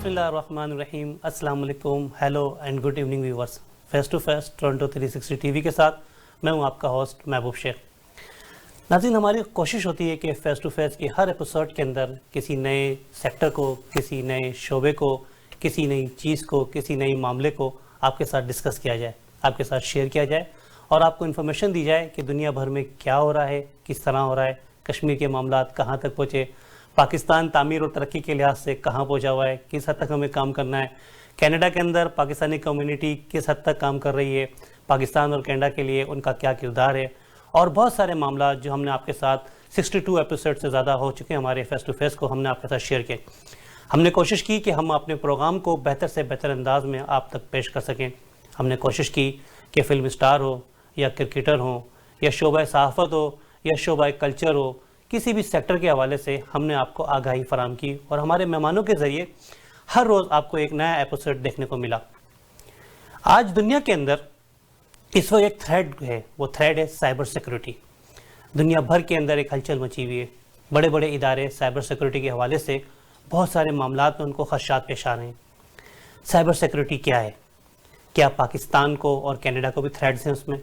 بسم اللہ الرحمن الرحیم. السلام علیکم, hello and good evening viewers. Face to face Toronto 360 T V کے ساتھ میں ہوں آپ کا ہوسٹ محبوب شیخ. ناظرین, ہماری کوشش ہوتی ہے کہ فیس ٹو فیس کی ہر ایپیسوڈ کے اندر کسی نئے سیکٹر کو, کسی نئے شعبے کو, کسی نئی چیز کو, کسی نئی معاملے کو آپ کے ساتھ ڈسکس کیا جائے, آپ کے ساتھ شیئر کیا جائے اور آپ کو انفارمیشن دی جائے کہ دنیا بھر میں کیا ہو رہا ہے, کس طرح ہو رہا ہے, کشمیر کے معاملات کہاں تک پہنچے, پاکستان تعمیر اور ترقی کے لحاظ سے کہاں پہنچا ہوا ہے, کس حد تک ہمیں کام کرنا ہے, کینیڈا کے اندر پاکستانی کمیونٹی کس حد تک کام کر رہی ہے, پاکستان اور کینیڈا کے لیے ان کا کیا کردار ہے, اور بہت سارے معاملات جو ہم نے آپ کے ساتھ 62 ایپیسوڈ سے زیادہ ہو چکے ہیں ہمارے فیس ٹو فیس کو ہم نے آپ کے ساتھ شیئر کیے. ہم نے کوشش کی کہ ہم اپنے پروگرام کو بہتر سے بہتر انداز میں آپ تک پیش کر سکیں. ہم نے کوشش کی کہ فلم سٹار ہو یا کرکٹر ہوں یا شعبہ صحافت ہو یا شعبہ کلچر ہو, کسی بھی سیکٹر کے حوالے سے ہم نے آپ کو آگاہی فراہم کی اور ہمارے مہمانوں کے ذریعے ہر روز آپ کو ایک نیا ایپیسوڈ دیکھنے کو ملا. آج دنیا کے اندر اس وقت ایک تھریڈ ہے, وہ تھریڈ ہے سائبر سیکورٹی. دنیا بھر کے اندر ایک ہلچل مچی ہوئی ہے. بڑے بڑے ادارے سائبر سیکورٹی کے حوالے سے بہت سارے معاملات میں ان کو خدشات پیش آ رہے ہیں. سائبر سیکورٹی کیا ہے؟ کیا پاکستان کو اور کینیڈا کو بھی تھریڈز ہیں اس میں؟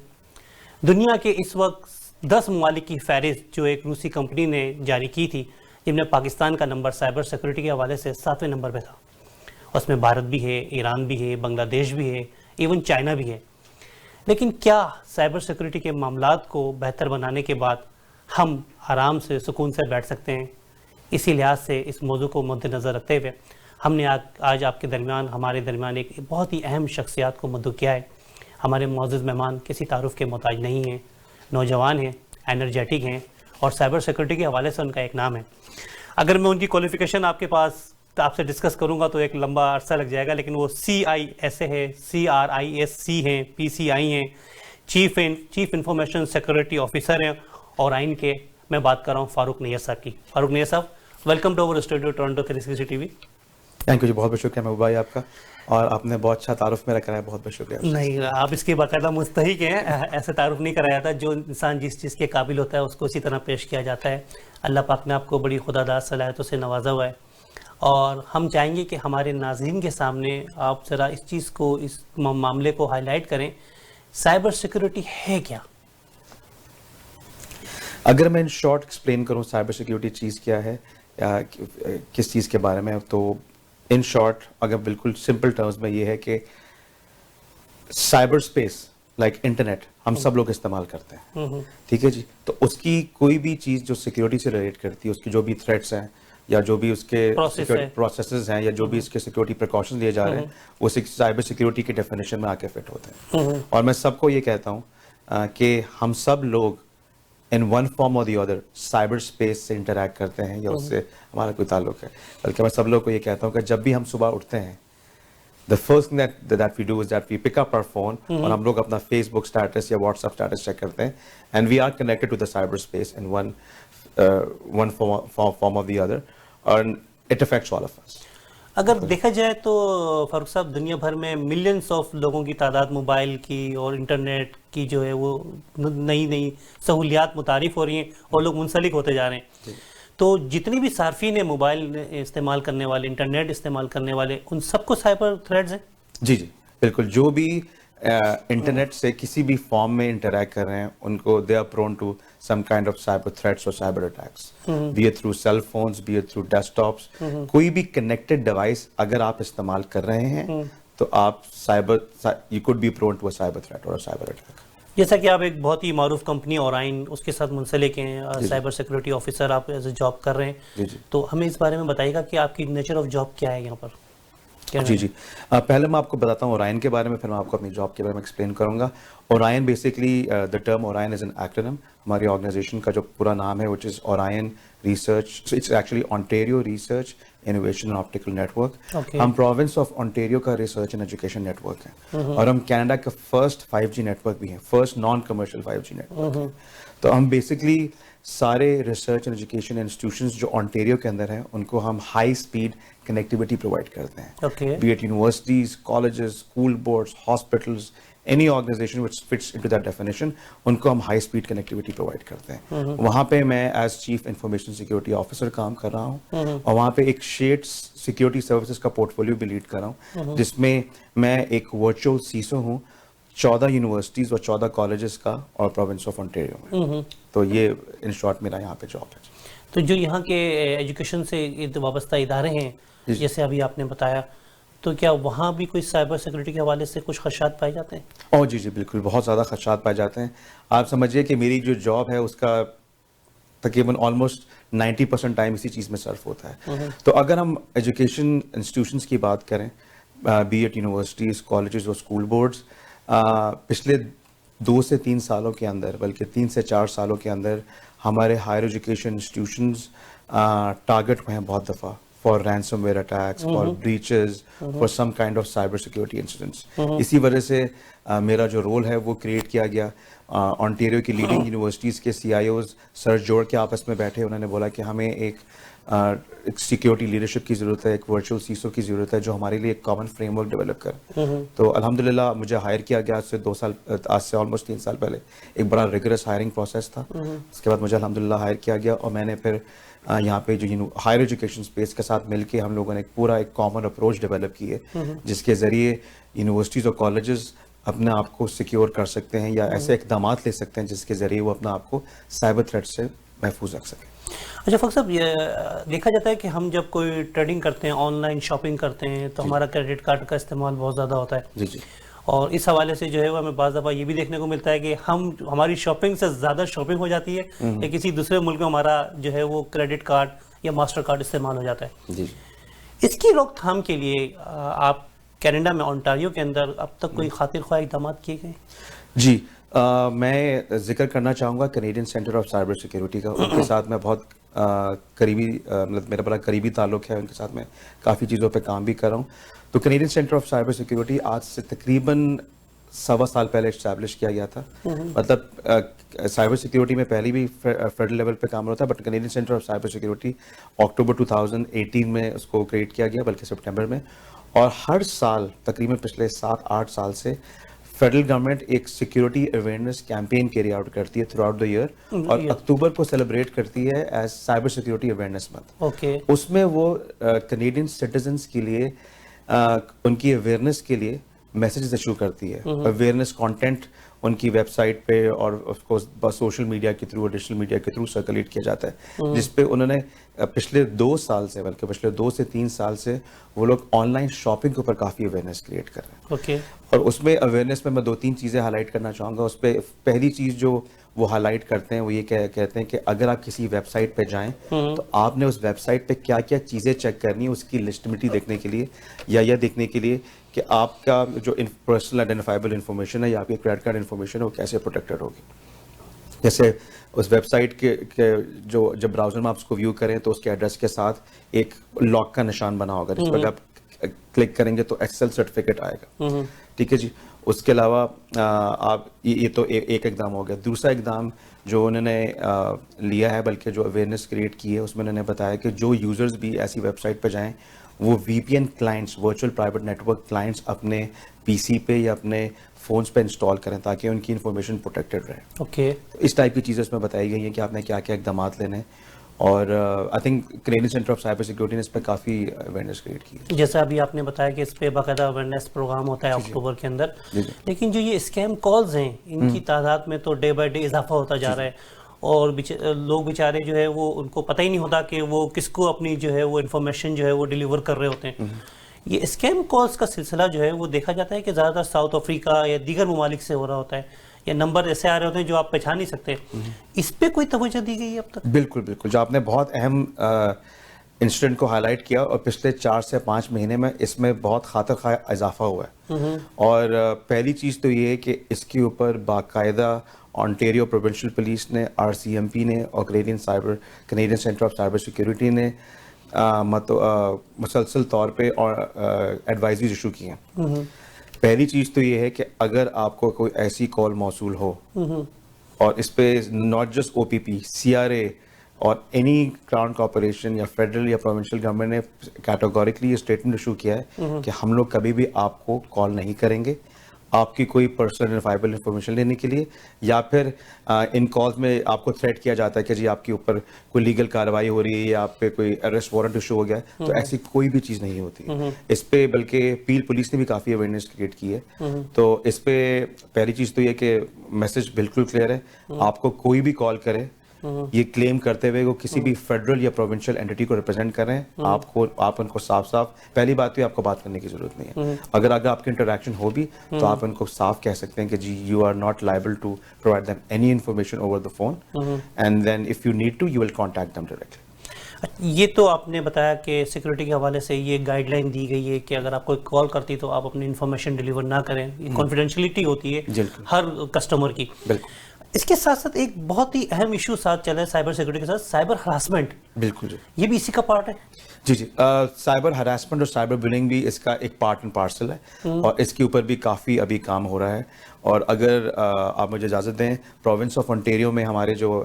دنیا کے اس وقت 10 ممالک کی فہرست جو ایک روسی کمپنی نے جاری کی تھی, جن میں پاکستان کا نمبر سائبر سیکورٹی کے حوالے سے 7ویں نمبر پہ تھا. اس میں بھارت بھی ہے, ایران بھی ہے, بنگلہ دیش بھی ہے, ایون چائنا بھی ہے. لیکن کیا سائبر سیکورٹی کے معاملات کو بہتر بنانے کے بعد ہم آرام سے سکون سے بیٹھ سکتے ہیں؟ اسی لحاظ سے اس موضوع کو مد نظر رکھتے ہوئے ہم نے آج آپ کے درمیان, ہمارے درمیان ایک بہت ہی اہم شخصیات کو مدعو کیا ہے. ہمارے معزز مہمان کسی تعارف کے محتاج نہیں ہیں, نوجوان ہیں, انرجیٹک ہیں اور سائبر سیکورٹی کے حوالے سے ان کا ایک نام ہے. اگر میں ان کی کوالیفیکیشن آپ کے پاس آپ سے ڈسکس کروں گا تو ایک لمبا عرصہ لگ جائے گا, لیکن وہ CISA ہے, CRISC ہیں, PCI ہیں, چیف انفارمیشن سیکورٹی آفیسر ہیں, اور آئین کے میں بات کر رہا ہوں فاروق نیّر صاحب کی. فاروق نیّر صاحب, welcome to our studio Toronto 360 T V. Thank you ji, بہت بہت شکریہ محبوب بھائی آپ کا, اور آپ نے بہت اچھا تعارف میرا کرایا, بہت بہت شکریہ. نہیں, آپ اس کے باقاعدہ مستحق ہیں, ایسے تعارف نہیں کرایا جاتا. جو انسان جس چیز کے قابل ہوتا ہے اس کو اسی طرح پیش کیا جاتا ہے. اللہ پاک نے آپ کو بڑی خداداد صلاحیتوں سے نوازا ہوا ہے, اور ہم چاہیں گے کہ ہمارے ناظرین کے سامنے آپ ذرا اس چیز کو, اس معاملے کو ہائی لائٹ کریں. سائبر سیکورٹی ہے کیا؟ اگر میں ان شارٹ ایکسپلین کروں سائبر سیکورٹی چیز کیا ہے یا کس چیز کے بارے میں, تو ان شارٹ اگر بالکل سمپل ٹرمز میں یہ ہے کہ سائبر اسپیس لائک انٹرنیٹ ہم سب لوگ استعمال کرتے ہیں, ٹھیک ہے جی. تو اس کی کوئی بھی چیز جو سیکورٹی سے ریلیٹ کرتی ہے, اس کی جو بھی تھریٹس ہیں یا جو بھی اس کے پروسیسز ہیں یا جو بھی اس کے سیکورٹی پریکاشن لیے جا رہے ہیں, وہ سائبر سیکورٹی کی ڈیفینیشن میں آ کے فٹ ہوتے ہیں. اور میں سب کو یہ کہتا ہوں کہ ہم سب لوگ ان ون فارم اور دی ادر سائبر اسپیس سے انٹریکٹ کرتے ہیں یا اس سے ہمارا کوئی تعلق ہے. بلکہ میں سب لوگ کو یہ کہتا ہوں کہ جب بھی ہم صبح اٹھتے ہیں, the first thing that we do is that we pick up our phone اور ہم لوگ اپنا فیس بک اسٹیٹس یا واٹس ایپ اسٹیٹس چیک کرتے ہیں, and we are connected to the cyber space in one form or the other, and it affects all of us. اگر دیکھا جائے تو فاروق صاحب, دنیا بھر میں ملینس آف لوگوں کی تعداد موبائل کی اور انٹرنیٹ کی جو ہے وہ نئی نئی سہولیات متعارف ہو رہی ہیں اور لوگ منسلک ہوتے جا رہے ہیں. تو جتنی بھی صارفین ہیں موبائل استعمال کرنے والے, انٹرنیٹ استعمال کرنے والے, ان سب کو سائبر تھریٹس ہیں؟ جی جی بالکل. جو بھی انٹرنیٹ سے کسی بھی فارم میں انٹریکٹ کر رہے ہیں ان کو they are prone to some kind of cyber threats اور cyber attacks, be it through cell phones, be it through desktops. کوئی بھی کنیکٹڈ ڈیوائس اگر آپ استعمال کر رہے ہیں تو آپ you could be prone to a cyber threat اور سائبر اٹیک. جیسا کہ آپ ایک بہت ہی معروف کمپنی اور آئین اس کے ساتھ منسلک ہیں, سائبر سیکورٹی آفیسر آپ ایز اے جاب کر رہے ہیں, تو ہمیں اس بارے میں بتائیے گا کہ آپ کی نیچر آف جاب کیا ہے یہاں پر؟ جی پہلے میں آپ کو بتاتا ہوں اورائن کے بارے میں, پھر میں آپ کو اپنی جاب کے بارے میں ایکسپلین کروں گا. ORION basically the term ORION is an acronym. ہماری آرگنائزیشن کا جو پورا نام ہے which is ORION research, it's actually Ontario research innovation and optical network. ہم پروونس آف آنٹیریو کا ریسرچ اینڈ ایجوکیشن نیٹورک ہے, اور ہم کینیڈا کا فرسٹ 5G نیٹورک بھی ہیں, first non commercial 5G network. تو ہم بیسکلی سارے ریسرچ اینڈ ایجوکیشن انسٹیٹیوشنز جو آنٹیریو کے اندر ہیں ان کو ہم ہائی اسپیڈ کنیکٹیوٹی پرووائڈ کرتے ہیں. Be at universities, colleges, school boards, hospitals, any organization which fits into that definition, ان کو ہم ہائی اسپیڈ کنیکٹیوٹی پرووائڈ کرتے ہیں. وہاں پہ میں as chief information security officer کام کر رہا ہوں, اور وہاں پہ ایک شیئرڈ سیکورٹی سروسز کا پورٹ فولیو بھی لیڈ کر رہا ہوں, جس میں میں ایک ورچوئل سیسو ہوں 14 یونیورسٹیز اور 14 کالجز کا اور پروونس آف انٹیریو میں. تو یہ ان شارٹ میرا یہاں پہ جاب ہے. تو جو یہاں کے ایجوکیشن سے وابستہ ادارے ہیں جیسے ابھی آپ نے بتایا, تو کیا وہاں بھی کوئی سائبر سیکورٹی کے حوالے سے کچھ خدشات پائے جاتے ہیں؟ اوہ جی بالکل, بہت زیادہ خدشات پائے جاتے ہیں. آپ سمجھیے کہ میری جو جاب ہے اس کا تقریباً آلموسٹ 90% ٹائم اسی چیز میں صرف ہوتا ہے. تو اگر ہم ایجوکیشن انسٹیٹیوشنس کی بات کریں, بی ایٹ یونیورسٹیز, کالجز اور اسکول بورڈز, پچھلے 2 سے 3 سالوں کے اندر, بلکہ 3 سے 4 سالوں کے اندر ہمارے ہائر ایجوکیشن انسٹیٹیوشنز ٹارگٹ ہوئے ہیں بہت دفعہ for ransomware attacks, for breaches, for some kind of cyber security incidents. اسی وجہ سے میرا جو رول ہے وہ کریٹ کیا گیا. آنٹیریو کی لیڈنگ یونیورسٹیز کے CIOs سر جوڑ کے آپس میں بیٹھے, انہوں نے بولا کہ ہمیں ایک سیکیورٹی لیڈرشپ کی ضرورت ہے, ایک ورچوئل سیسو کی ضرورت ہے جو ہمارے لیے ایک کامن فریم ورک ڈیولپ کرے. تو الحمدللہ مجھے ہائر کیا گیا آج سے آلموسٹ 3 سال پہلے. ایک بڑا ریگرس ہائرنگ پروسیس تھا. اس کے بعد مجھے الحمدللہ ہائر کیا گیا, اور میں نے پھر یہاں پہ جو ہائر ایجوکیشن اسپیس کے ساتھ مل کے ہم لوگوں نے ایک کامن اپروچ ڈیولپ کی ہے, جس کے ذریعے یونیورسٹیز اور کالجز اپنے آپ کو سیکیور کر سکتے ہیں یا ایسے اقدامات لے سکتے ہیں جس کے ذریعے وہ اپنا آپ کو سائبر تھریٹ سے محفوظ رکھ سکیں. اچھا فخر صاحب, یہ دیکھا جاتا ہے کہ ہم جب کوئی ٹریڈنگ کرتے ہیں, آن لائن شاپنگ کرتے ہیں, تو ہمارا کریڈٹ کارڈ کا استعمال بہت زیادہ ہوتا ہے. جی اور اس حوالے سے جو ہے وہ ہمیں بعض دفعہ یہ بھی دیکھنے کو ملتا ہے کہ ہماری شاپنگ سے زیادہ شاپنگ ہو جاتی ہے یا کسی دوسرے ملک میں ہمارا جو ہے وہ کریڈٹ کارڈ یا ماسٹر کارڈ استعمال ہو جاتا ہے. جی اس کی روک تھام کے لیے آپ کینیڈا میں آنٹاریو کے اندر اب تک کوئی خاطر خواہ اقدامات کیے گئے؟ جی, میں ذکر کرنا چاہوں گا Canadian centre of cyber security کا. ان کے ساتھ میں بہت قریبی, مطلب میرا بڑا قریبی تعلق ہے ان کے ساتھ. میں کافی چیزوں پہ کام بھی کر رہا ہوں. تو Canadian centre of cyber security آج سے تقریباً 1.25 سال پہلے اسٹیبلش کیا گیا تھا. مطلب سائبر سیکورٹی میں پہلے بھی فیڈرل لیول پہ کام ہوتا ہے, but Canadian centre of cyber security October 2018 میں اس کو کریٹ کیا گیا, بلکہ سپٹمبر میں. اور ہر سال تقریباً پچھلے 7-8 سال سے فیڈرل گورنمنٹ ایک security awareness campaign carry out کرتی ہے تھرو آؤٹ دا ایئر, اور اکتوبر کو سیلیبریٹ کرتی ہے as cyber security awareness month. اس میں وہ کینیڈین سٹیزنس کے لیے ان کی اویئرنیس کے لیے میسیجز ایشو کرتی ہے. اویئرنیس کانٹینٹ ان کی ویب سائٹ پہ اور آف کورس سوشل میڈیا کے تھرو اور ڈیجیٹل میڈیا کے تھرو سرکولیٹ کیا جاتا ہے, جس پہ انہوں نے پچھلے 2 سال سے, بلکہ پچھلے 2 سے 3 سال سے وہ لوگ آن لائن شاپنگ کے اوپر کافی اویئرنیس کریٹ کر رہے ہیں. اور اس میں اویئرنیس میں 2-3 چیزیں ہائی لائٹ کرنا چاہوں گا. اس پہ پہلی چیز جو وہ ہائی لائٹ کرتے ہیں وہ یہ کہتے ہیں کہ اگر آپ کسی ویب سائٹ پہ جائیں تو آپ نے اس ویب سائٹ پہ کیا کیا چیزیں چیک کرنی ہے اس کی لیجٹمیٹی دیکھنے کے لیے, یا یہ دیکھنے کے لیے کہ آپ کا جو پرسنل آئیڈینٹیفائبل انفارمیشن ہے یا آپ کی کریڈٹ کارڈ انفارمیشن ہے وہ کیسے پروٹیکٹڈ ہوگی. جیسے اس ویب سائٹ کے جو جب براؤزر میں آپ اس کو ویو کریں تو اس کے ایڈریس کے ساتھ ایک لاک کا نشان بنا ہوگا, جس پر آپ کلک کریں گے تو ایکسل سرٹیفکیٹ آئے گا. ٹھیک ہے جی. اس کے علاوہ آپ یہ تو ایک اقدام ہو گیا. دوسرا اقدام جو انہوں نے لیا ہے, بلکہ جو اویئرنیس کریٹ کی ہے, اس میں انہوں نے بتایا کہ جو یوزرز بھی ایسی ویب سائٹ پہ جائیں وہ VPN clients, virtual private network clients اپنے PC پہ یا اپنے فونس پہ انسٹال کریں تاکہ ان کی انفارمیشن پروٹیکٹڈ رہے. اس ٹائپ کی چیزیں اس میں بتائی گئی ہیں کہ آپ نے کیا کیا اقدامات لینے ہیں, اور I think Canadian centre of cyber security نے اس پہ کافی اویئرنیس کریٹ کی ہے. جیسا ابھی آپ نے بتایا کہ اس پہ باقاعدہ اویئرنیس پروگرام ہوتا ہے اکتوبر کے اندر, لیکن جو یہ اسکیم کالز ہیں ان کی تعداد میں تو ڈے بائی ڈے اضافہ ہوتا جا رہا ہے, اور لوگ بیچارے جو ہے وہ ان کو پتہ ہی نہیں ہوتا کہ وہ کس کو اپنی جو ہے وہ انفارمیشن جو ہے وہ ڈیلیور کر رہے ہوتے ہیں. یہ اسکیم کالز کا سلسلہ جو ہے وہ دیکھا جاتا ہے کہ زیادہ تر ساؤتھ افریقہ یا دیگر ممالک سے ہو رہا ہوتا ہے, یا نمبر ایسے آ رہے ہوتے ہیں جو آپ پہچان نہیں سکتے. اس پہ کوئی توجہ دی گئی ہے اب تک؟ بالکل, جو آپ نے بہت اہم انسیڈنٹ کو ہائی لائٹ کیا, اور پچھلے 4 سے 5 مہینے میں اس میں بہت خاطر خواہ اضافہ ہوا ہے. اور پہلی چیز تو یہ ہے کہ اس کے اوپر باقاعدہ آنٹیریو پروونشل پولیس نے, RCMP نے اور Canadian centre of cyber security نے مسلسل طور پہ اور ایڈوائزریز ایشو کی ہیں. پہلی چیز تو یہ ہے کہ اگر آپ کو کوئی ایسی کال موصول ہو اور اس پہ ناٹ جسٹ OPP, CRA اور اینی کراؤن کارپوریشن یا فیڈرل یا پروونشل گورنمنٹ نے کیٹیگوریکلی یہ اسٹیٹمنٹ ایشو کیا ہے کہ ہم لوگ کبھی بھی آپ کو کال نہیں کریں گے آپ کی کوئی پرسنل آئیڈینٹیفائبل انفارمیشن لینے کے لیے, یا پھر ان کالز میں آپ کو تھریٹ کیا جاتا ہے کہ جی آپ کے اوپر کوئی لیگل کارروائی ہو رہی ہے یا آپ پہ کوئی اریسٹ وارنٹ ایشو ہو گیا ہے, تو ایسی کوئی بھی چیز نہیں ہوتی ہے اس پہ. بلکہ پیل پولیس نے بھی کافی اویئرنیس کریٹ کی ہے. تو اس پہ پہلی چیز تو یہ کہ میسج بالکل کلیئر ہے, آپ کو کوئی بھی کال کرے یہ کلیم کرتے ہوئے وہ کسی بھی فیڈرل یا پروونشل اینٹی کو ریپرزینٹ کر رہے ہیں, آپ ان کو صاف پہلی بات تو آپ کو بات کرنے کی ضرورت نہیں ہے. اگر آپ کی انٹریکشن ہو بھی تو آپ ان کو صاف کہہ سکتے ہیں کہ جی you are not liable to provide them any information over the phone, and then if you need to you will contact them directly. یہ تو آپ نے بتایا کہ سیکورٹی کے حوالے سے یہ گائیڈ لائن دی گئی ہے کہ اگر آپ کوئی کال کرتی تو آپ اپنی انفارمیشن ڈیلیور نہ کریں, کانفیڈینشیلٹی ہوتی ہے ہر کسٹمر کی. بالکل. اس کے ساتھ ساتھ ایک بہت ہی اہم ایشو ساتھ چل رہا ہے سائبر سیکورٹی کے ساتھ, سائبر ہراسمنٹ. بالکل جی, یہ بھی اسی کا پارٹ ہے. جی جی, سائبر ہراسمنٹ اور سائبر بلنگ بھی اس کا ایک پارٹ اینڈ پارسل ہے, اور اس کے اوپر بھی کافی ابھی کام ہو رہا ہے. اور اگر آپ مجھے اجازت دیں, پروونس آف انٹیریو میں ہمارے جو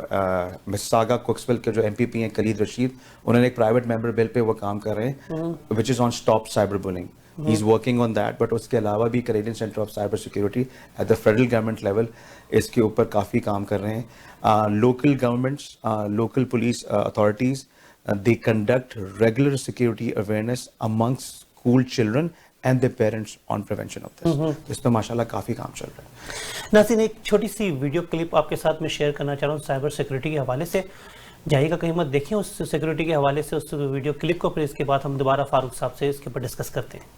مساگا کوکسویل کے جو MP ہیں کلید رشید, انہوں نے ایک پرائیویٹ ممبر بل پہ وہ کام کر رہے ہیں which is on stop cyber bullying. He is working on that. But اس کے علاوہ بھی Canadian centre of cyber security at the federal government level اس کے اوپر کافی کام کر رہے ہیں. Local governments, local police authorities, they conduct regular security awareness amongst school children and their parents on prevention of this. اس پہ ماشاءاللہ کافی کام چل رہا ہے. ناظرین, ایک چھوٹی سی ویڈیو کلپ آپ کے ساتھ میں شیئر کرنا چاہ رہا ہوں سائبر سیکورٹی کے حوالے سے. جائیے گا کہیں مت, دیکھیں اس سیکورٹی کے حوالے سے اس ویڈیو کلپ کو, پھر اس کے بعد ہم دوبارہ فاروق صاحب سے اس کے اوپر ڈسکس کرتے ہیں.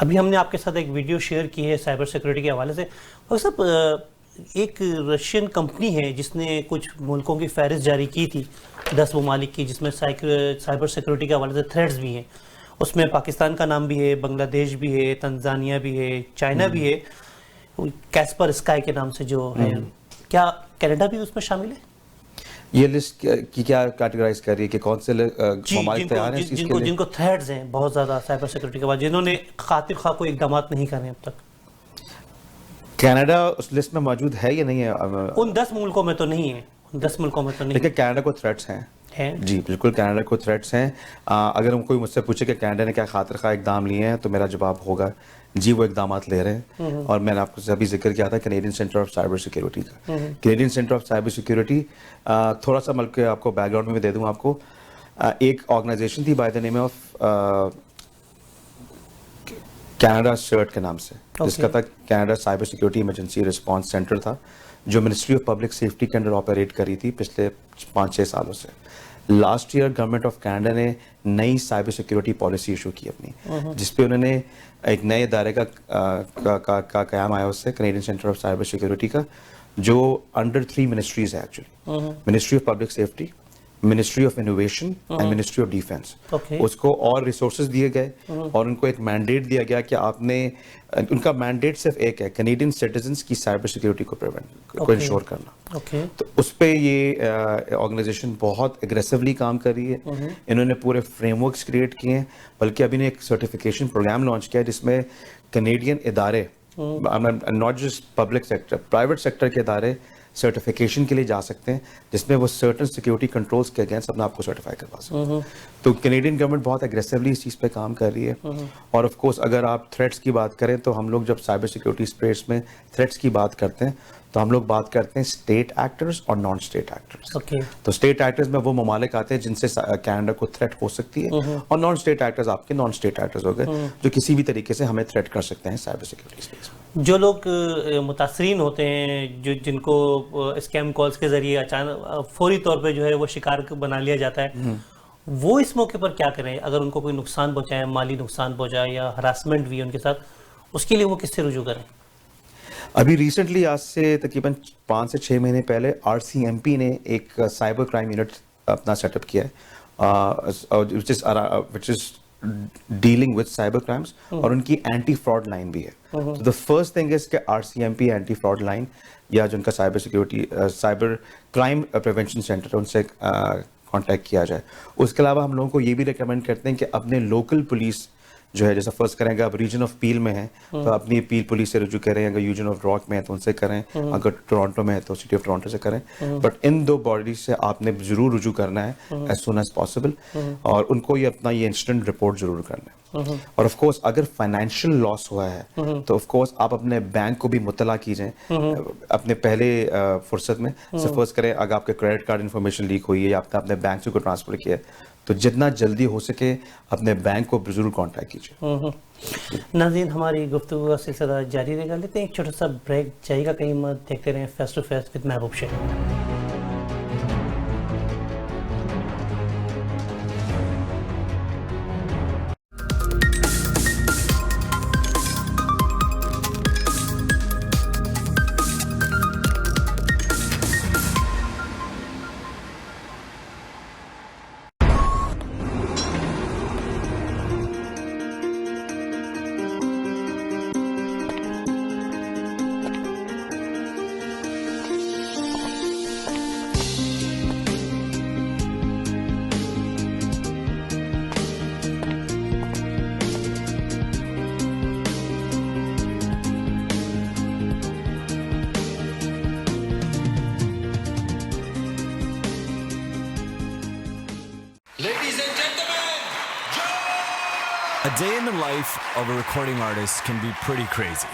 ابھی ہم نے آپ کے ساتھ ایک ویڈیو شیئر کی ہے سائبر سیکورٹی کے حوالے سے. ڈاکٹر صاحب ایک رشین کمپنی ہے جس نے کچھ ملکوں کی فہرست جاری کی تھی 10 ممالک کی، جس میں سائبر سیکورٹی کے حوالے سے تھریٹس بھی ہیں. اس میں پاکستان کا نام بھی ہے، بنگلہ دیش بھی ہے، تنزانیہ بھی ہے، چائنا بھی ہے، کیسپر اسکائی کے نام سے جو ہے. کیا کینیڈا بھی اس میں شامل ہے؟ یہ لسٹ کی کیا کیٹیگرائز کر رہی ہے کہ کون سے ممالک تیار ہیں اس چیز کے لیے؟ جن کو تھریٹس ہیں بہت زیادہ سائبر سیکورٹی کے بعد، جنہوں نے خاطر خواہ کوئی اقدامات نہیں کرے اب تک. کینیڈا اس لسٹ میں موجود ہے یا نہیں ہے؟ ان 10 ملکوں میں تو نہیں ہے، 10 ملکوں میں تو نہیں. دیکھیں کینیڈا کو تھریٹس ہیں جی بالکل، کینیڈا کو تھریٹس ہیں. اگر کوئی مجھ سے پوچھے کہ کینیڈا نے کیا خاطر خواہ اقدام لیے ہیں تو میرا جواب ہوگا جی وہ اقدامات لے رہے ہیں. اور میں نے آپ کو ابھی ذکر کیا تھا Canadian centre of cyber security کا. Canadian centre of cyber security تھوڑا سا ملک آپ کو بیک گراؤنڈ میں دے دوں آپ کو. ایک آرگنائزیشن تھی by the name of Canada CERT کے نام سے، جس کا تک Canada cyber security emergency response centre تھا، جو منسٹری آف پبلک سیفٹی کے انڈر آپریٹ کری تھی پچھلے 5-6 سالوں سے. Last year government of Canada نے نئی سائبر سیکورٹی پالیسی ایشو کی اپنی، جس پہ انہوں نے ایک نئے ادارے کا قیام آیا اس سے، Canadian centre of cyber security کا، جو انڈر 3 منسٹریز ہے actually. Ministry of public safety, ministry of innovation and ministry of defence. اس کو اور ریسورسز دیے گئے اور ان کو ایک مینڈیٹ دیا گیا کہ آپ نے، ان کا مینڈیٹ صرف ایک ہے، کینیڈین سٹیزنس کی سائبر سیکورٹی کو انشور کرنا. تو اس پہ یہ آرگنائزیشن بہت اگریسولی کام کر رہی ہے. انہوں نے پورے فریم ورکس کریٹ کیے ہیں، بلکہ ابھی نے ایک سرٹیفکیشن پروگرام لانچ کیا ہے جس میں کینیڈین ادارے، not just public sector, private sector کے ادارے سرٹیفکیشن کے لیے جا سکتے ہیں، جس میں وہ سرٹن سیکورٹی کنٹرولز کے اگینسٹ اپنے آپ کو سرٹیفائی کروا سکتے ہیں. تو کینیڈین گورنمنٹ بہت اگریسولی اس چیز پہ کام کر رہی ہے. اور آف کورس اگر آپ تھریٹس کی بات کریں تو ہم لوگ جب سائبر سیکورٹی اسپیس میں تھریٹس کی بات کرتے ہیں تو ہم لوگ بات کرتے ہیں اسٹیٹ ایکٹرز اور نان اسٹیٹ ایکٹرز. تو اسٹیٹ ایکٹرز میں وہ ممالک آتے ہیں جن سے کینیڈا کو تھریٹ ہو سکتی ہے، اور نان اسٹیٹ ایکٹرز آپ کے نان اسٹیٹ ایکٹرز ہو گئے جو کسی بھی طریقے سے ہمیں تھریٹ کر سکتے ہیں سائبر سیکورٹی اسپیس میں. جو لوگ متاثرین ہوتے ہیں، جن کو اسکیم کالز کے ذریعے اچانک فوری طور پہ جو ہے وہ شکار بنا لیا جاتا ہے، وہ اس موقع پر کیا کریں اگر ان کو کوئی نقصان پہنچائے، مالی نقصان پہنچائے یا ہراسمنٹ بھی ان کے ساتھ، اس کے لیے وہ کس سے رجوع کریں؟ ابھی ریسنٹلی آج سے تقریباً 5 سے 6 مہینے پہلے RCMP نے ایک سائبر کرائم یونٹ اپنا سیٹ اپ کیا ہے، which is dealing with cyber crimes، اور ان کی اینٹی فراڈ لائن بھی ہے. the first thing is کہ RCMP اینٹی فراڈ لائن یا جو ان کا cyber security cyber crime prevention centre ہے ان سے کانٹیکٹ کیا جائے. اس کے علاوہ ہم لوگوں کو یہ بھی ریکمینڈ کرتے ہیں کہ اپنے لوکل پولیس جو ہے، جیسا فرض کریں گے آپ ریجن آف پیل میں ہیں تو اپنی پیل پولیس سے رجوع کریں، اگر یوجن آف راک میں ہے تو ان سے کریں، اگر ٹورانٹو میں ہے تو سٹی آف ٹورانٹو سے کریں. بٹ ان 2 باڈیز سے آپ نے ضرور رجوع کرنا ہے ایز سون ایز پاسبل، اور ان کو یہ اپنا یہ انسٹنٹ رپورٹ ضرور کرنا ہے. اور آف کورس اگر فائنینشیل لاس ہوا ہے تو آف کورس آپ اپنے بینک کو بھی مطلع کیجئے اپنے پہلے فرصت میں. فرض کریں اگر آپ کے کریڈٹ کارڈ انفارمیشن لیک ہوئی ہے یا آپ نے اپنے بینک سے کوئی ٹرانسفر کیا ہے تو جتنا جلدی ہو سکے اپنے بینک کو ضرور کانٹیکٹ کیجیے. ناظرین ہماری گفتگو کا سلسلہ جاری رہے گا، لیتے ہیں ایک چھوٹا سا بریک. جائے گا کہیں مت، دیکھتے رہیں فیس ٹو فیس وتھ محبوب شیخ. A day in the life of a recording artist can be pretty crazy.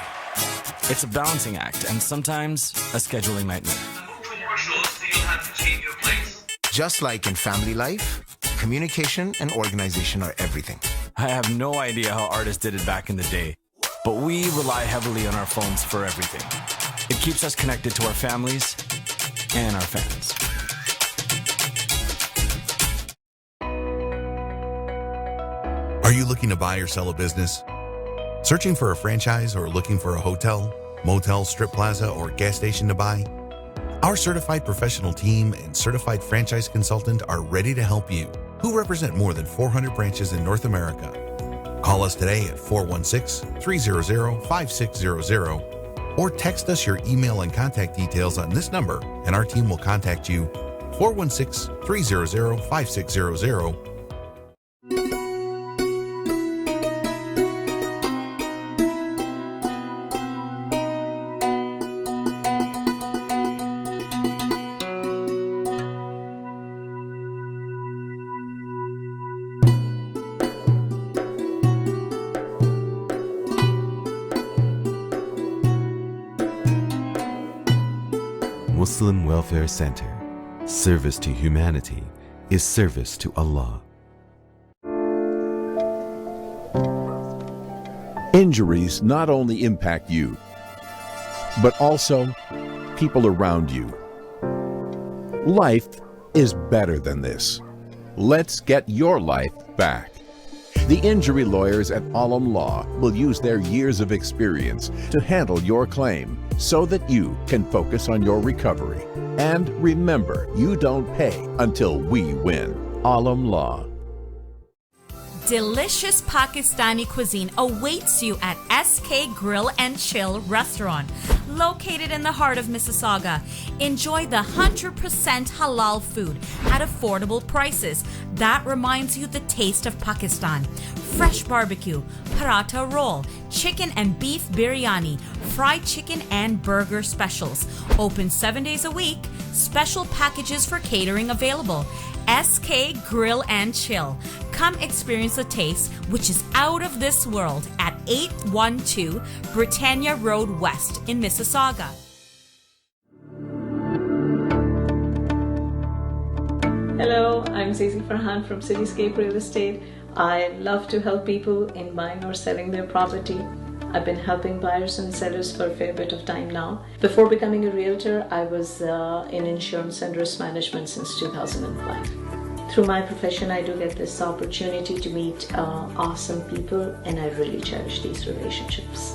It's a balancing act and sometimes a scheduling nightmare. Just like in family life, communication and organization are everything. I have no idea how artists did it back in the day, but we rely heavily on our phones for everything. It keeps us connected to our families and our fans. Are you looking to buy or sell a business? Searching for a franchise or looking for a hotel, motel, strip plaza, or gas station to buy? Our certified professional team and certified franchise consultant are ready to help you, who represent more than 400 branches in North America. Call us today at 416-300-5600 or text us your email and contact details on this number and our team will contact you. 416-300-5600. Muslim Welfare Center. Service to humanity is service to Allah. Injuries not only impact you, but also people around you. Life is better than this. Let's get your life back. The injury lawyers at Alam Law will use their years of experience to handle your claim so that you can focus on your recovery. And remember, you don't pay until we win. Alam Law. Delicious Pakistani cuisine awaits you at SK Grill and Chill restaurant, located in the heart of Mississauga. Enjoy the 100% halal food at affordable prices that reminds you the taste of Pakistan. Fresh barbecue, paratha roll, chicken and beef biryani, fried chicken and burger specials. Open 7 days a week. Special packages for catering available. SK Grill and Chill. Come experience a taste which is out of this world at 812 Britannia Road West in Mississauga. Hello, I'm Zizi Farhan from Cityscape Real Estate. I love to help people in buying or selling their property. I've been helping buyers and sellers for a fair bit of time now. Before becoming a realtor, I was in insurance and risk management since 2005. Through my profession, I do get this opportunity to meet awesome people, and I really cherish these relationships.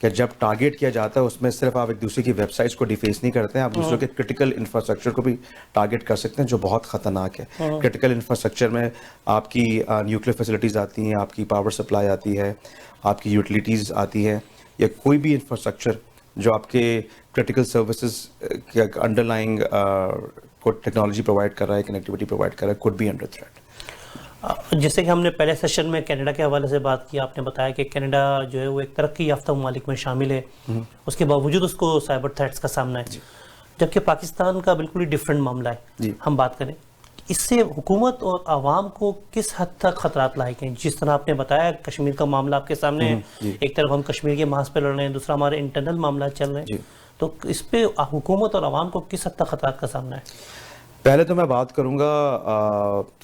کہ جب target کیا جاتا ہے اس میں صرف آپ ایک دوسرے کی ویب سائٹس کو ڈیفیس نہیں کرتے ہیں, آپ دوسروں کے کرٹیکل انفراسٹرکچر کو بھی ٹارگیٹ کر سکتے ہیں, جو بہت خطرناک ہے. کرٹیکل انفراسٹرکچر میں آپ کی نیوکلیئر فیسلٹیز آتی ہیں, آپ کی پاور سپلائی آتی ہے, آپ کی یوٹیلیٹیز آتی ہے, یا کوئی بھی انفراسٹرکچر جو آپ کے کرٹیکل سروسز کے انڈر لائنگ کو ٹیکنالوجی پرووائڈ کر رہا ہے, کنیکٹیوٹی پرووائڈ کر رہا ہے, کوڈ بی انڈر تھریٹ. جیسے کہ ہم نے پہلے سیشن میں کینیڈا کے حوالے سے بات کی, آپ نے بتایا کہ کینیڈا جو ہے وہ ایک ترقی یافتہ ممالک میں شامل ہے, اس کے باوجود اس کو سائبر تھریٹس کا سامنا ہے, جبکہ پاکستان کا بالکل ہی ڈفرینٹ معاملہ ہے. ہم بات کریں اس سے حکومت اور عوام کو کس حد تک خطرات لاحق ہیں؟ جس طرح آپ نے بتایا کشمیر کا معاملہ آپ کے سامنے ہے, ایک طرف ہم کشمیر کے محاذ پہ لڑ رہے ہیں, دوسرا ہمارے انٹرنل معاملات چل رہے ہیں, تو اس پہ حکومت اور عوام کو کس حد تک خطرات کا سامنا ہے؟ پہلے تو میں بات کروں گا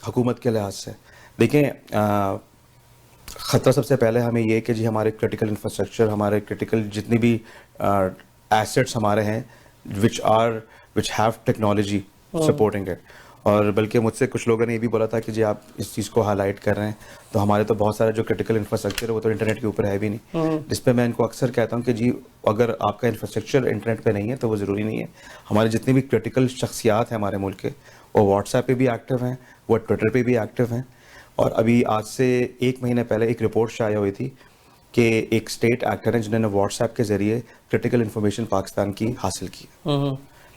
حکومت کے لحاظ سے. دیکھیں, خطرہ سب سے پہلے ہمیں یہ کہ جی ہمارے کرٹیکل انفراسٹرکچر, ہمارے کرٹیکل جتنی بھی ایسٹس ہمارے ہیں which have technology supporting it. اور بلکہ مجھ سے کچھ لوگوں نے یہ بھی بولا تھا کہ جی آپ اس چیز کو ہائی لائٹ کر رہے ہیں, تو ہمارے تو بہت سارے جو کرٹیکل انفراسٹرکچر ہے وہ تو انٹرنیٹ کے اوپر ہے بھی نہیں, جس پہ میں ان کو اکثر کہتا ہوں کہ جی اگر آپ کا انفراسٹرکچر انٹرنیٹ پہ نہیں ہے تو وہ ضروری نہیں ہے. ہمارے جتنے بھی کرٹیکل شخصیات ہیں ہمارے ملک کے, وہ واٹس ایپ پہ بھی ایکٹیو ہیں, وہ ٹویٹر پہ بھی ایکٹیو ہیں. اور ابھی آج سے 1 مہینے پہلے ایک رپورٹ شائع ہوئی تھی کہ ایک اسٹیٹ ایکٹر ہیں جنہوں نے واٹس ایپ کے ذریعے کرٹیکل انفارمیشن پاکستان کی حاصل کی.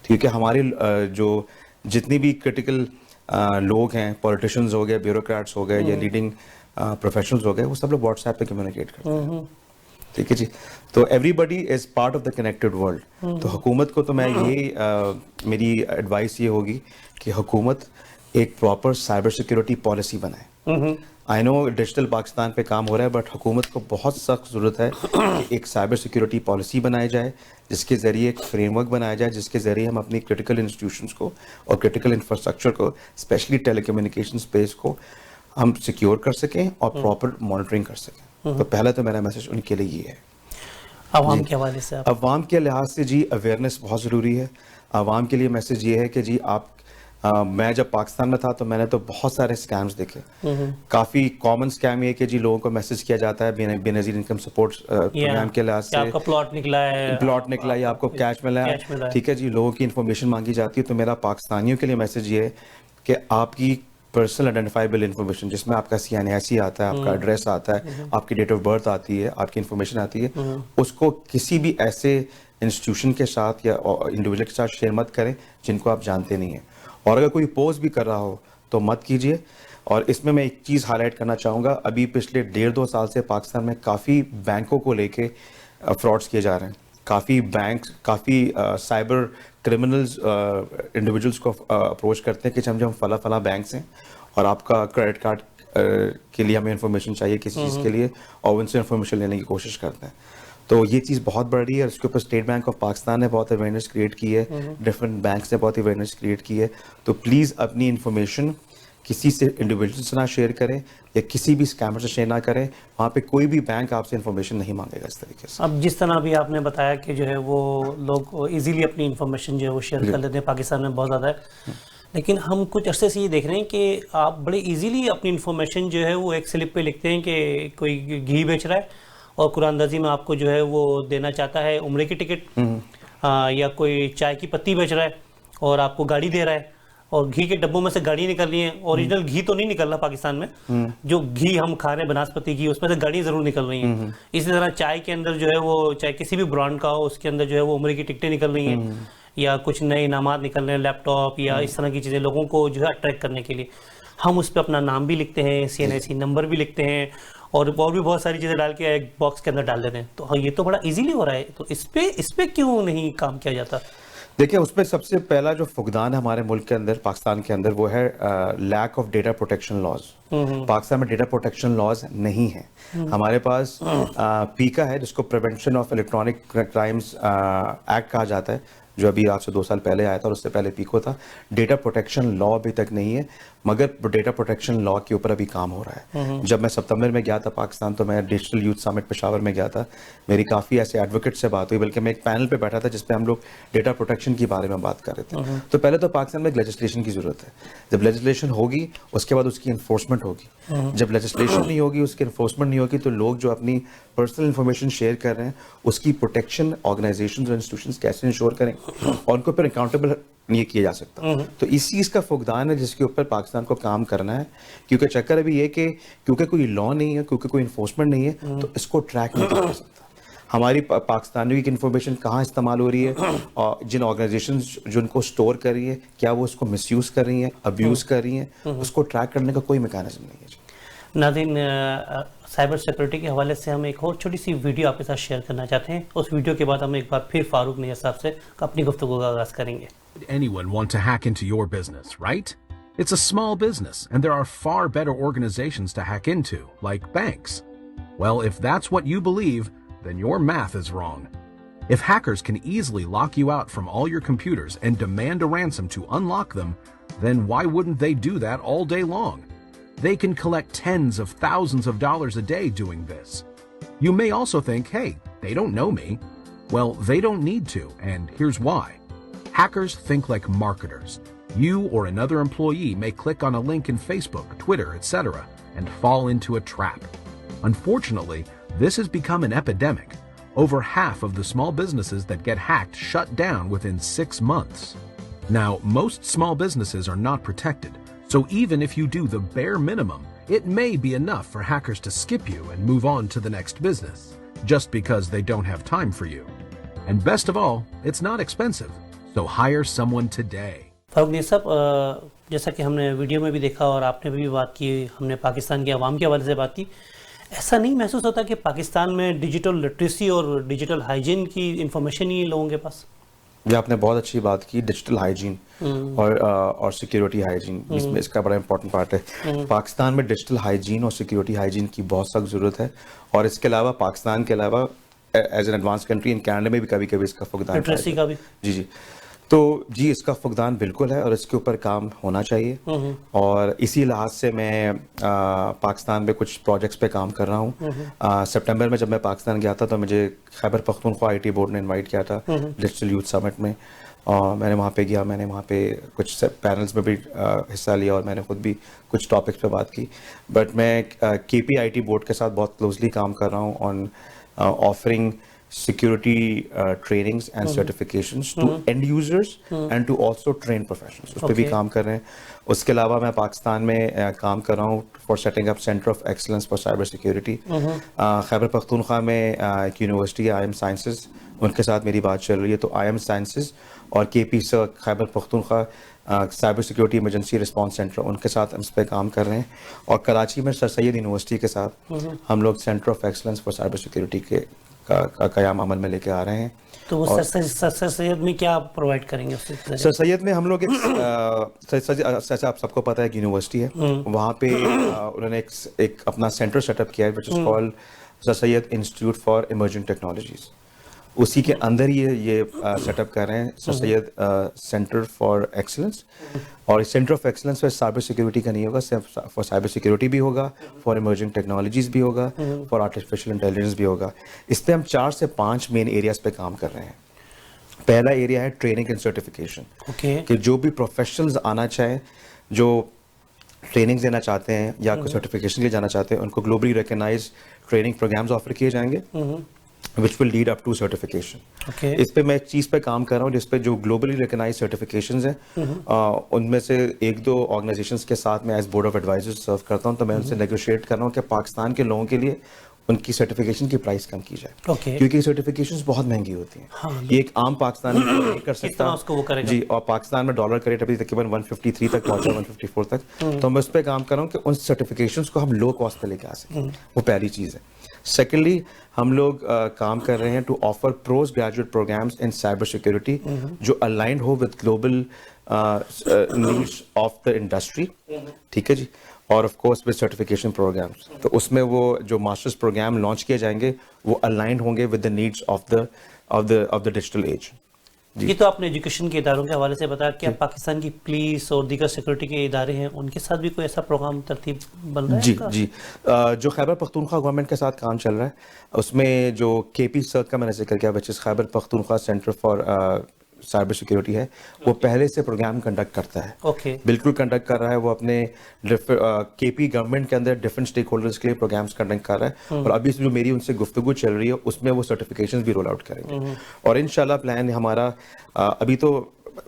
ٹھیک ہے, ہماری جو جتنی بھی کرٹیکل لوگ ہیں, پولیٹیشینز ہو گئے, بیوروکریٹس ہو گئے, یا لیڈنگ پروفیشنلز ہو گئے, وہ سب لوگ واٹس ایپ پہ کمیونیکیٹ کرتے ہیں. ٹھیک ہے جی, تو everybody is part of the connected world. تو حکومت کو تو میں میری ایڈوائس یہ ہوگی کہ حکومت ایک پراپر سائبر سیکیورٹی پالیسی بنائے. آئی نو ڈیجیٹل پاکستان پہ کام ہو رہا ہے, بٹ حکومت کو بہت سخت ضرورت ہے کہ ایک سائبر سیکیورٹی پالیسی بنائی جائے, جس کے ذریعے ایک فریم ورک بنایا جائے, جس کے ذریعے ہم اپنی کرٹیکل انسٹیٹیوشنس کو اور کرٹیکل انفراسٹرکچر کو, اسپیشلی ٹیلی کمیونیکیشن اسپیس کو ہم سیکیور کر سکیں اور پراپر مانیٹرنگ کر سکیں. تو پہلا تو میرا میسج ان کے لیے یہ ہے. عوام کے حوالے سے, عوام کے لحاظ سے جی اویئرنیس بہت ضروری ہے. عوام کے لیے میسج یہ ہے کہ جی آپ, میں جب پاکستان میں تھا تو میں نے تو بہت سارے سکیمز دیکھے. کافی کامن سکیم یہ کہ جی لوگوں کو میسج کیا جاتا ہے بے نظیر انکم سپورٹ پروگرام کے لحاظ سے, آپ کا پلاٹ نکلا ہے یا آپ کو کیش ملا ہے. ٹھیک ہے جی, لوگوں کی انفارمیشن مانگی جاتی ہے. تو میرا پاکستانیوں کے لیے میسج یہ ہے کہ آپ کی پرسنل آئیڈینٹیفائبل انفارمیشن, جس میں آپ کا CNIC آتا ہے, آپ کا ایڈریس آتا ہے, آپ کی ڈیٹ آف برتھ آتی ہے, آپ کی انفارمیشن آتی ہے, اس کو کسی بھی ایسے انسٹیٹیوشن کے ساتھ یا انڈیویجول کے ساتھ شیئر مت کریں جن کو آپ جانتے نہیں ہیں. اور اگر کوئی پوسٹ بھی کر رہا ہو تو مت کیجیے. اور اس میں ایک چیز ہائی لائٹ کرنا چاہوں گا, ابھی پچھلے 1.5-2 سال سے پاکستان میں کافی بینکوں کو لے کے فراڈس کیے جا رہے ہیں. کافی بینک, کافی سائبر کرمنلز انڈیویجولس کو اپروچ کرتے ہیں کہ ہم فلاں بینک سے, اور آپ کا کریڈٹ کارڈ کے لیے ہمیں انفارمیشن چاہیے کسی چیز کے لیے, اور ان سے انفارمیشن لینے کی کوشش کرتے ہیں. تو یہ چیز بہت بڑھ رہی ہے. اس کے اوپر اسٹیٹ بینک آف پاکستان نے بہت اویئرنیس کریٹ کی ہے, ڈفرینٹ بینکس نے بہت اویئرنیس کریٹ کی ہے. تو پلیز اپنی انفارمیشن کسی سے انڈیویجول سے نہ شیئر کریں, یا کسی بھی اسکیمر سے شیئر نہ کریں. وہاں پہ کوئی بھی بینک آپ سے انفارمیشن نہیں مانگے گا اس طریقے سے. اب جس طرح بھی آپ نے بتایا کہ جو ہے وہ لوگ ایزیلی اپنی انفارمیشن جو ہے وہ شیئر کر لیتے ہیں, پاکستان میں بہت زیادہ ہے. لیکن ہم کچھ عرصے سے یہ دیکھ رہے ہیں کہ آپ بڑے ایزیلی اپنی انفارمیشن جو ہے وہ ایک سلپ پہ لکھتے ہیں کہ کوئی گھی بیچ رہا ہے, اور قرآن اندازی میں آپ کو جو ہے وہ دینا چاہتا ہے عمرے کی ٹکٹ, یا کوئی چائے کی پتی بیچ رہا ہے اور آپ کو گاڑی دے رہا ہے, اور گھی کے ڈبوں میں سے گاڑی نکل رہی ہیں. اوریجنل گھی تو نہیں نکل رہا پاکستان میں, جو گھی ہم کھا رہے ہیں بناسپتی گھی, اس میں سے گاڑیاں ضرور نکل رہی ہیں. اسی طرح چائے کے اندر جو ہے وہ, چاہے کسی بھی برانڈ کا ہو, اس کے اندر جو ہے وہ عمرے کی ٹکٹیں نکل رہی ہیں, یا کچھ نئے انعامات نکل رہے ہیں, لیپ ٹاپ یا اس طرح کی چیزیں لوگوں کو جو ہے اٹریکٹ کرنے کے لیے. ہم اس پہ اپنا نام بھی لکھتے ہیں, CNIC نمبر بھی لکھتے ہیں, اور بھی بہت ساری چیزیں ڈال کے ایک باکس کے اندر ڈال دیتے ہیں. تو یہ تو بڑا ایزیلی ہو رہا ہے. تو اس پہ کیوں نہیں کام کیا جاتا؟ دیکھیں, اس پہ سب سے پہلا جو فقدان ہے ہمارے ملک کے اندر, پاکستان کے اندر, وہ ہے lack of data protection laws. Pakistan میں ڈیٹا پروٹیکشن لاز نہیں ہے. ہمارے پاس پیکا ہے, جس کو prevention of electronic crimes act کہا جاتا ہے, جو ابھی آج سے 2 سال پہلے آیا تھا اور اس سے پہلے پیکو تھا. ڈیٹا پروٹیکشن لا ابھی تک نہیں ہے, مگر ڈیٹا پروٹیکشن لا کے اوپر ابھی کام ہو رہا ہے. جب میں ستمبر میں گیا تھا پاکستان تو میں ڈیجیٹل یوتھ سمٹ پشاور میں گیا تھا. میری کافی ایسے ایڈوکیٹ سے بات ہوئی, بلکہ میں ایک پینل پہ بیٹھا تھا جس پہ ہم لوگ ڈیٹا پروٹیکشن کے بارے میں بات کر رہے تھے. تو پہلے تو پاکستان میں ایک لیجسلیشن کی ضرورت ہے. جب لیجسلیشن ہوگی اس کے بعد اس کی انفورسمنٹ ہوگی. جب لیجسلیشن نہیں ہوگی, اس کی انفورسمنٹ نہیں ہوگی, تو لوگ جو اپنی پرسنل انفارمیشن شیئر کر رہے ہیں اس کی پروٹیکشن آرگنائزیشنز اور انسٹیٹیوشنز کیسے انشور کریں اور ان کو پھر اکاؤنٹیبل نہیں کیا جا سکتا. تو اس چیز کا فقدان ہے جس کے اوپر پاکستان کو کام کرنا ہے, کیونکہ چکر ابھی یہ کہ کیونکہ کوئی لا نہیں ہے, کیونکہ کوئی انفورسمنٹ نہیں ہے, تو اس کو ٹریک نہیں کیا جا سکتا. ہماری پاکستانیوں کی انفارمیشن کہاں استعمال ہو رہی ہے, اور جن آرگنائزیشنز جو ان کو اسٹور کر رہی ہے کیا وہ اس کو مس یوز کر رہی ہیں, ابیوز کر رہی ہیں, اس کو ٹریک کرنے کا کوئی میکانزم نہیں ہے. ناظرین, سائبر سیکورٹی کے حوالے سے ہم ایک اور چھوٹی سی ویڈیو آپ کے ساتھ شیئر کرنا چاہتے ہیں. اس ویڈیو کے بعد ہم ایک بار پھر فاروق نیاز صاحب سے اپنی گفتگو کا آغاز کریں گے. Anyone want to hack into your business, right? It's a small business, and there are far better organizations to hack into, like banks. Well, if that's what you believe, then your math is wrong. If hackers can easily lock you out from all your computers and demand a ransom to unlock them, then why wouldn't they do that all day long? They can collect tens of thousands of dollars a day doing this. You may also think, hey, they don't know me. Well, they don't need to, and here's why. Hackers think like marketers. You or another employee may click on a link in Facebook, Twitter, etc., and fall into a trap. Unfortunately, this has become an epidemic. Over half of the small businesses that get hacked shut down within 6 months. Now, most small businesses are not protected, so even if you do the bare minimum, it may be enough for hackers to skip you and move on to the next business, just because they don't have time for you. And best of all, it's not expensive, so hire someone today. فاروق نیاز صاحب, جیسا کہ ہم نے video میں بھی دیکھا اور آپ نے بھی بات کی, ہم نے پاکستان کے عوام کے حوالے سے بات کی, ایسا نہیں محسوس ہوتا کہ پاکستان میں ڈیجیٹل لٹریسی اور ڈیجیٹل ہائیجین کی انفارمیشن ہی لوگوں کے پاس؟ یہ آپ نے بہت اچھی بات کی, ڈیجیٹل ہائیجین اور سیکیورٹی ہائیجین, اس کا بڑا امپورٹنٹ پارٹ ہے. پاکستان میں ڈیجیٹل ہائیجین اور سیکیورٹی ہائیجین کی بہت سخت ضرورت ہے, اور اس کے علاوہ پاکستان کے علاوہ as an advance country in Canada میں بھی کبھی کبھی اس کا فقدان لٹریسی کا بھی. جی تو جی اس کا فقدان بالکل ہے, اور اس کے اوپر کام ہونا چاہیے. اور اسی لحاظ سے میں پاکستان میں کچھ پروجیکٹس پہ کام کر رہا ہوں. سپٹمبر میں جب میں پاکستان گیا تھا تو مجھے Khyber Pakhtunkhwa I T board نے انوائٹ کیا تھا ڈیجیٹل یوتھ سمٹ میں, اور میں نے وہاں پہ گیا, میں نے وہاں پہ کچھ پینلز میں بھی حصہ لیا, اور میں نے خود بھی کچھ ٹاپکس پہ بات کی. بٹ میں کے پی آئی ٹی بورڈ کے ساتھ بہت کلوزلی کام کر رہا ہوں آن offering security trainings and certifications to end users and to also train professionals. اس پہ بھی کام کر رہے ہیں. اس کے علاوہ میں پاکستان میں کام کر رہا ہوں for setting up Center of Excellence for Cyber Security. Khyber Pakhtunkhwa میں ایک یونیورسٹی ہے آئی ایم سائنسز, ان کے ساتھ میری بات چل رہی ہے. تو آئی ایم سائنسز اور K P Khyber Pakhtunkhwa cyber security emergency response centre, ان کے ساتھ ہم اس پہ کام کر رہے ہیں. اور کراچی میں سر سید یونیورسٹی کے ساتھ ہم لوگ centre of excellence for cyber security کا قیام عمل میں لے کے آ رہے ہیں. تو وہ سر سید میں کیا پرووائڈ کریں گے؟ سر سید میں ہم لوگ ایک آپ سب کو پتہ ہے ایک یونیورسٹی ہے, وہاں پہ انہوں نے ایک اپنا سینٹر سیٹ اپ کیا ہے which is called Sir Syed institute for emerging technologies. اسی کے اندر یہ سیٹ اپ کر رہے ہیں Sir Syed centre for excellence. اور اس سینٹر آف ایکسلنس میں سائبر سیکورٹی کا نہیں ہوگا, صرف فار سائبر سیکورٹی بھی ہوگا, فار ایمرجنگ ٹیکنالوجیز بھی ہوگا, فار آرٹیفیشیل انٹیلیجنس بھی ہوگا. اس پہ ہم 4 سے 5 مین ایریاز پہ کام کر رہے ہیں. پہلا ایریا ہے ٹریننگ اینڈ سرٹیفکیشن, کہ جو بھی پروفیشنلز آنا چاہیں, جو ٹریننگ دینا چاہتے ہیں یا کوئی سرٹیفکیشن کے جانا چاہتے ہیں, ان کو globally recognise training programmes offer کیے جائیں گے which will lead up to certification. اس پہ میں ایک چیز پہ کام کر رہا ہوں جس پہ جو گلوبلی ریکگنائز سرٹیفکیشنز ہیں, ان میں سے 1-2 آرگنائزیشنز کے ساتھ میں ایز بورڈ آف ایڈوائزرز سرو کرتا ہوں. تو میں ان سے نیگوشیٹ کر رہا ہوں کہ پاکستان کے لوگوں کے لیے ان کی سرٹیفکیشن کی پرائس کم کی جائے, کیونکہ یہ سرٹیفکیشنز بہت مہنگی ہوتی ہیں. یہ ایک عام پاکستانی نہیں کر سکتا جی, اور پاکستان میں ڈالر کا ریٹ ابھی تقریباً 153 تک پہنچا, 154 تک. تو میں اس پہ کام کر رہا ہوں کہ ان سرٹیفکیشنز کو ہم لو کاسٹ پہ لے کے آ سکیں. وہ پہلی چیز ہے. سیکنڈلی ہم لوگ کام کر رہے ہیں to offer post graduate programmes in cyber security جو الائنڈ ہو with global needs of the industry. ٹھیک ہے جی, اور of course with certification programmes. تو اس میں وہ جو ماسٹرز پروگرام لانچ کیے جائیں گے وہ الائنڈ ہوں گے with the needs of the digital age. یہ تو آپ نے ایجوکیشن کے اداروں کے حوالے سے بتایا کہ پاکستان کی پولیس اور دیگر سیکورٹی کے ادارے ہیں, ان کے ساتھ بھی کوئی ایسا پروگرام ترتیب بن رہا ہے؟ جی جو خیبر پختونخوا گورنمنٹ کے ساتھ کام چل رہا ہے اس میں جو کے پی سرک کا میں نے ذکر کیا which is Khyber Pakhtunkhwa centre for cyber security ہے, وہ پہلے سے پروگرام کنڈکٹ کرتا ہے, بالکل کنڈکٹ کر رہا ہے. وہ اپنے کے پی گورنمنٹ کے اندر ڈفرینٹ اسٹیک ہولڈرز کے لیے پروگرامس کنڈکٹ کر رہا ہے, اور ابھی جو میری ان سے گفتگو چل رہی ہے اس میں وہ سرٹیفکیشنز بھی رول آؤٹ کریں گے. اور انشاءاللہ پلان ہمارا ابھی تو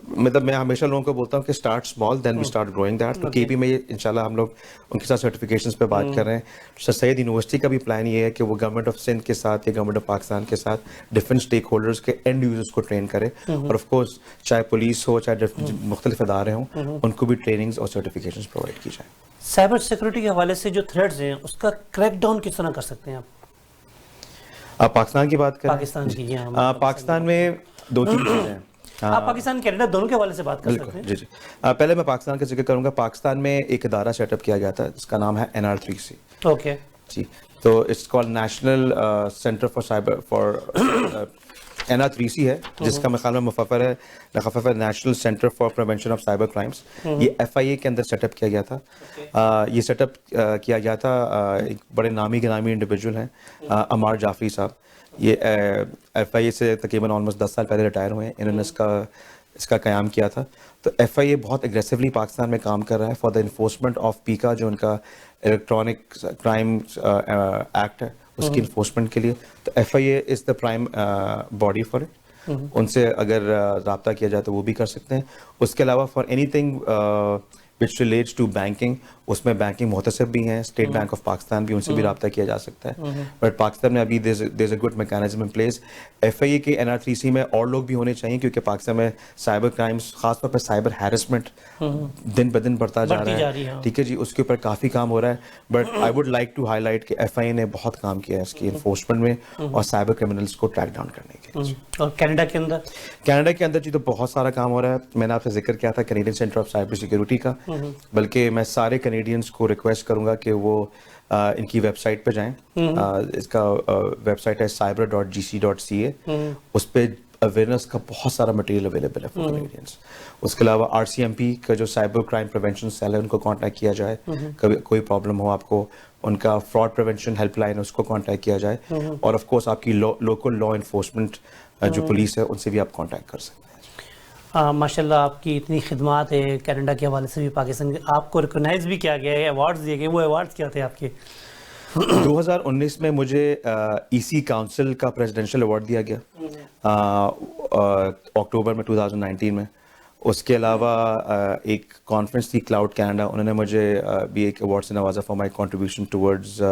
مطلب میں ہمیشہ لوگوں کو بولتا ہوں کہ start small then we start growing that. تو کے پی میں انشاءاللہ ہم لوگ ان کے ساتھ سرٹیفکیشنز پہ بات کر رہے ہیں. سر سید یونیورسٹی کا بھی پلان یہ ہے کہ وہ گورنمنٹ آف سندھ کے ساتھ یا گورنمنٹ آف پاکستان کے ساتھ ڈفرینٹ اسٹیک ہولڈرز کے اینڈ یوزرز کو ٹرین کرے, اور آف کورس چاہے پولیس ہو چاہے مختلف ادارے ہوں ان کو بھی ٹریننگز اور سرٹیفکیشنز پرووائڈ کی جائیں. سائبر سیکورٹی کے حوالے سے جو تھریٹس ہیں اس کا کریک ڈاؤن کس طرح کر سکتے ہیں آپ پاکستان کی بات کریں؟ پاکستان میں دو تین چیزیں ہیں. آپ پاکستان کینیڈا دونوں کے حوالے سے بات کر سکتے ہیں. جی پہلے میں پاکستان کا ذکر کروں گا. پاکستان میں ایک ادارہ سیٹ اپ کیا گیا تھا جس کا نام ہے NR3C. اوکے جی, تو it's called National Centre for Cyber for NR3C ہے, جس کا خیال میں مخفف ہے National Centre for Prevention of Cyber Crimes. یہ FIA کے اندر سیٹ اپ کیا گیا تھا. یہ سیٹ اپ کیا گیا تھا, ایک بڑے نامی گرامی انڈیویجول ہیں عمار جعفری صاحب. یہ FIA سے تقریباً آلموسٹ 10 سال پہلے ریٹائر ہوئے ہیں. انہوں نے اس کا قیام کیا تھا. تو FIA بہت اگریسولی پاکستان میں کام کر رہا ہے فار دا انفورسمنٹ آف پیکا, جو ان کا الیکٹرانک کرائم ایکٹ ہے, اس کی انفورسمنٹ کے لیے. تو FIA is the prime body for it. ان سے اگر رابطہ کیا جائے تو وہ بھی کر سکتے ہیں. اس کے علاوہ for anything which relates to banking, اس میں بینکنگ محتسب بھی ہیں, اسٹیٹ بینک آف پاکستان بھی, ان سے بھی رابطہ کیا جا سکتا ہے. بٹ پاکستان میں ابھی there is a good mechanism in place. FIA کے NR3C میں اور لوگ بھی ہونے چاہیے, کیونکہ پاکستان میں سائبر کرائمس خاص طور پر سائبر ہیرسمنٹ دن بدن بڑھتا جا رہا ہے. ٹھیک ہے جی, اس کے اوپر کافی کام ہو رہا ہے. But I would like to highlight کہ FIA نے بہت کام کیا ہے اس کی انفورسمنٹ میں اور سائبر کرمنلس کو ٹریک ڈاؤن کرنے کے لیے. اور کینیڈا کے اندر جی تو بہت سارا کام ہو رہا ہے. میں نے آپ سے ذکر کیا تھا Canadian centre of cyber security کا, بلکہ میں سارے کینیڈینس کو ریکویسٹ کروں گا کہ وہ ان کی ویب سائٹ پہ جائیں. اس کا ویب سائٹ ہے cyber.gc.ca. اس پہ اویئرنیس کا بہت سارا مٹیریل اویلیبل ہے فار کینیڈینس. اس کے علاوہ RCMP کا جو سائبر کرائم پریونشن سیل ہے ان کو کانٹیکٹ کیا جائے. کبھی کوئی پرابلم ہو آپ کو, ان کا فراڈ پریونشن ہیلپ لائن ہے اس کو کانٹیکٹ کیا جائے. اور آف کورس آپ کی لوکل لا انفورسمنٹ جو پولیس ہے ان سے بھی آپ کانٹیکٹ کر سکتے ہیں. ماشاء اللہ آپ کی اتنی خدمات ہے کینیڈا کے حوالے سے بھی. پاکستان کے آپ کو ریکگنائز بھی کیا گیا ہے, ایوارڈز دیے گئے. وہ ایوارڈز کیا تھے آپ کے؟ 2019 میں مجھے EC کاؤنسل کا پریزیڈنشل ایوارڈ دیا گیا اکتوبر میں 2019 میں. اس کے علاوہ ایک کانفرنس تھی کلاؤڈ کینیڈا, انہوں نے مجھے بھی ایک ایوارڈ سے نوازا for my contribution towards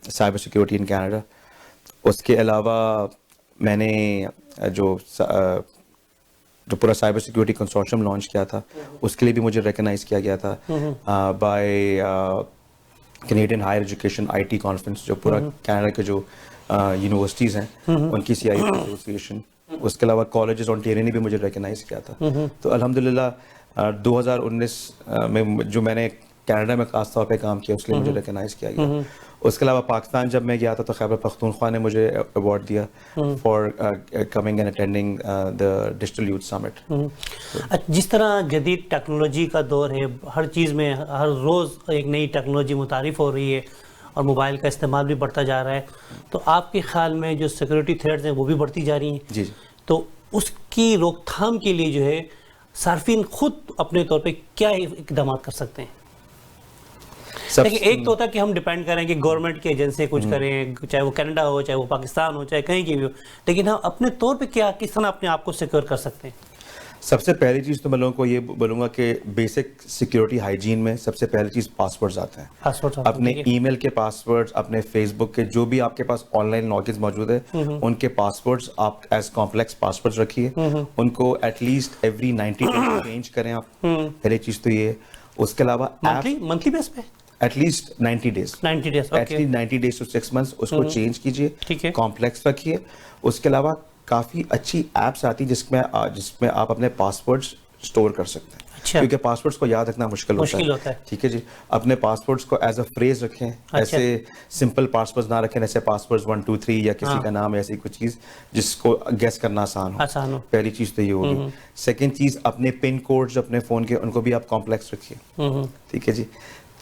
cyber security in Canada. اس کے علاوہ میں نے جو پورا سائبر سیکیورٹی کنسورشیم لانچ کیا تھا اس کے لیے بھی مجھے ریکگنائز کیا گیا تھا by Canadian higher education IT conference, جو پورا کینیڈا کے جو یونیورسٹیز ہیں ان کی CIO ایسوسیشن. اس کے علاوہ کالجز اونٹیریو نے بھی مجھے ریکگنائز کیا تھا. تو الحمدللہ 2019 میں جو میں نے کینیڈا میں خاص طور پہ کام کیا اس کے لیے مجھے ریکگنائز کیا گیا. اس کے علاوہ پاکستان جب میں گیا تھا تو خیبر پختونخوا نے مجھے ایوارڈ دیا for coming and attending the digital youth summit. جس طرح جدید ٹیکنالوجی کا دور ہے, ہر چیز میں ہر روز ایک نئی ٹیکنالوجی متعارف ہو رہی ہے اور موبائل کا استعمال بھی بڑھتا جا رہا ہے, تو آپ کے خیال میں جو سیکورٹی تھریٹس ہیں وہ بھی بڑھتی جا رہی ہیں. جی تو اس کی روک تھام کے لیے جو ہے صارفین خود اپنے طور پہ کیا اقدامات کر سکتے ہیں؟ دیکھیں, ایک تو ہوتا ہے کہ ہم ڈیپینڈ کریں کہ گورنمنٹ کی ایجنسی کچھ کریں, چاہے وہ کینیڈا ہو چاہے وہ پاکستان ہو چاہے کہیں کی بھی ہو, لیکن ہم اپنے طور پہ کس طرح اپنے آپ کو سیکیور کر سکتے ہیں؟ سب سے پہلی چیز تو میں لوگوں کو یہ بولوں گا کہ بیسک سیکیورٹی ہائیجین میں سب سے پہلی چیز پاسورڈز آتے ہیں. اپنے ای میل کے پاسورڈز, اپنے فیس بک کے جو بھی آپ کے پاس آن لائن لاگنز موجود ہے ان کے پاسورڈز آپ ایز کمپلیکس پاسورڈز رکھیے. ان کو at least every 90 days change کریں آپ. پہلی چیز تو یہ. اس کے علاوہ منتھلی بیس پہ at least 90 days at least 90 days to 6 months اس کو چینج کیجیے, کمپلیکس رکھیے. اس کے علاوہ کافی اچھی ایپس آتی ہیں جس میں آپ اپنے پاسورڈز اسٹور کر سکتے ہیں. کیونکہ پاسورڈس کو یاد رکھنا مشکل ہوتا ہے. ٹھیک ہے جی, اپنے پاسورڈس کو ایز اے فریز رکھیں, ایسے سمپل پاسورڈز نہ رکھیں ایسے پاسورڈز 1 2 3 یا کسی کا نام ایسی کوئی چیز جس کو گیس کرنا آسان ہو. پہلی چیز تو یہ ہوگی. سیکنڈ چیز, اپنے پن کوڈز اپنے فون کے ان کو بھی آپ کمپلیکس رکھیے. ٹھیک ہے جی.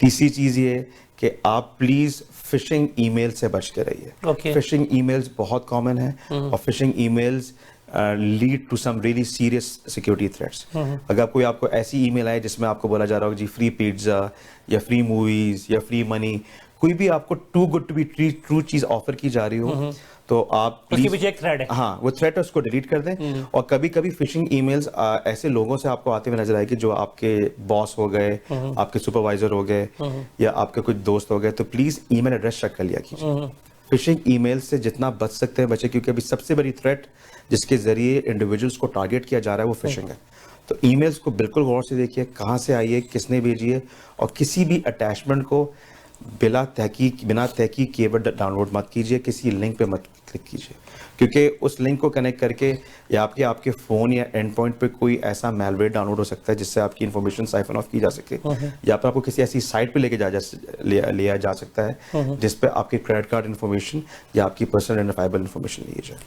تیسری چیز یہ کہ آپ پلیز فشنگ ای میل سے بچ کے رہیے. فشنگ ای میلز بہت کامن ہیں اور phishing emails lead to some really serious security threats. اگر کوئی آپ کو ایسی ای میل آئے جس میں آپ کو بولا جا رہا ہو جی فری پیزا یا فری موویز یا فری منی, کوئی بھی آپ کو too good to be true چیز آفر کی جا رہی ہو تو آپ ہاں وہ تھریٹ ہے اس کو ڈیلیٹ کر دیں. اور کبھی کبھی فشنگ ای میلز ایسے لوگوں سے آپ کو آتے ہوئے نظر آئے گی جو آپ کے باس ہو گئے, آپ کے سپروائزر ہو گئے یا آپ کے کچھ دوست ہو گئے, تو please E mail address check کر لیا کیجیے. فشنگ ای میل سے جتنا بچ سکتے ہیں بچے, کیونکہ ابھی سب سے بڑی تھریٹ جس کے ذریعے انڈیویجولس کو ٹارگیٹ کیا جا رہا ہے وہ فشنگ ہے. تو ای میلز کو بالکل غور سے دیکھیے کہاں سے آئی ہے, کس نے بھیجی ہے, اور کسی بھی اٹیچمنٹ کو بنا تحقیق کیے بغیر ڈاؤن لوڈ مت کیجیے, کسی لنک پہ مت کلک کیجیے, کیونکہ اس لنک کو کنیکٹ کر کے یا آپ کے فون یا اینڈ پوائنٹ پہ کوئی ایسا میلویئر ڈاؤن لوڈ ہو سکتا ہے جس سے آپ کی انفارمیشن سائفن آف کی جا سکے, یا پھر آپ کو کسی ایسی سائٹ پہ لیا جا سکتا ہے جس پہ آپ کی کریڈٹ کارڈ انفارمیشن یا آپ کی پرسنل آئیڈینٹیفائبل انفارمیشن لی جائے.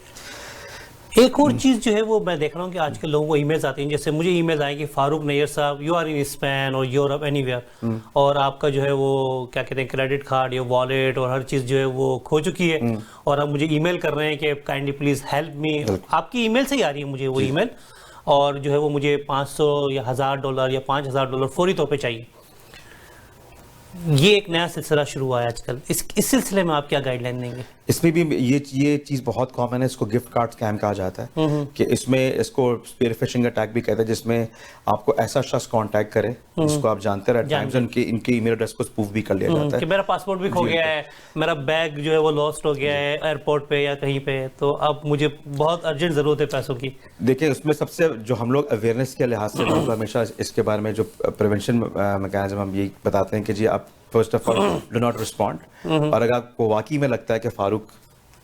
ایک اور چیز جو ہے وہ میں دیکھ رہا ہوں کہ آج کل لوگوں کو ای میلز آتی ہیں, جیسے مجھے ای میل آئیں کہ فاروق نیئر صاحب یو آر ان اسپین اور یورپ اینی ویئر, اور آپ کا جو ہے وہ کیا کہتے ہیں کریڈٹ کارڈ یا والیٹ اور ہر چیز جو ہے وہ کھو چکی ہے, اور اب مجھے ای میل کر رہے ہیں کہ کائنڈلی پلیز ہیلپ می. آپ کی ای میل سے ہی آ رہی ہے مجھے وہ ای میل, اور جو ہے وہ مجھے $500 یا $1000 یا $5000 فوری طور پہ چاہیے. یہ ایک نیا سلسلہ شروع ہوا ہے آج کل, اس سلسلے میں آپ کیا گائیڈ لائن دیں گے؟ اس میں بھی یہ چیز بہت کامن ہے, اس کو گفٹ کارڈ اسکیم کہا جاتا ہے, کہ اس میں اس کو اسپیئر فشنگ اٹیک بھی کہتے ہیں, جس میں آپ کو ایسا شخص کانٹیکٹ کرے جس کو آپ جانتے رہے, ٹائمز ان کے ای میل ایڈریس کو اسپوف بھی کر لیا جاتا ہے کہ میرا پاسپورٹ بھی کھو گیا ہے, میرا بیگ جو ہے وہ لاسٹ ہو گیا ہے ایئرپورٹ پہ یا کہیں پہ, تو اب مجھے بہت ارجنٹ ضرورت ہے پیسوں کی. دیکھیں اس میں سب سے جو ہم لوگ اویئرنیس کے لحاظ سے ہمیشہ اس کے بارے میں جو پریونشن میکینزم ہم یہ بتاتے ہیں کہ جی آپ first of all do not respond, اور اگر آپ کو واقعی میں لگتا ہے کہ فاروق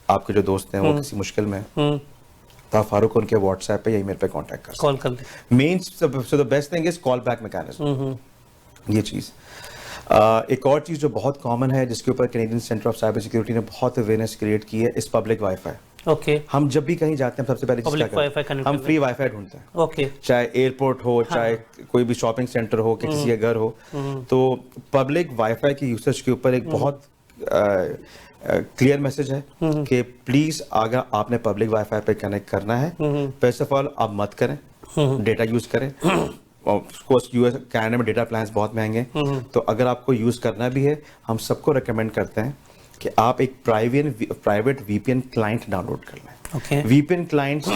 آپ کے جو دوست ہیں وہ کسی مشکل میں تو آپ فاروق کو ان کے واٹس ایپ پہ یا ای میل پہ کانٹیکٹ کر دیں. Main so the best thing is call back mechanism. یہ چیز ایک اور چیز جو بہت کامن ہے جس کے اوپر Canadian centre of cyber security نے بہت اویئرنیس کریٹ کی ہے, اس پبلک وائی فائی. ہم جب بھی کہیں جاتے ہیں سب سے پہلے ہم فری وائی فائی ڈھونڈتے ہیں, چاہے ایئرپورٹ ہو, چاہے کوئی بھی شاپنگ سینٹر ہو, کہ کسی کا گھر ہو. تو پبلک وائی فائی کی یوسیج کے اوپر ایک بہت کلیئر میسج ہے کہ پلیز اگر آپ نے پبلک وائی فائی پہ کنیکٹ کرنا ہے, فرسٹ آف آل آپ مت کریں, ڈیٹا یوز کریں. کینیڈا میں ڈیٹا پلانس بہت مہنگے ہیں, تو اگر آپ کو یوز کرنا بھی ہے ہم سب کو ریکمینڈ کرتے ہیں کہ آپ ایک پرائیویٹ وی پی این کلائنٹ ڈاؤن لوڈ کر لیں. وی پی این کلائنٹس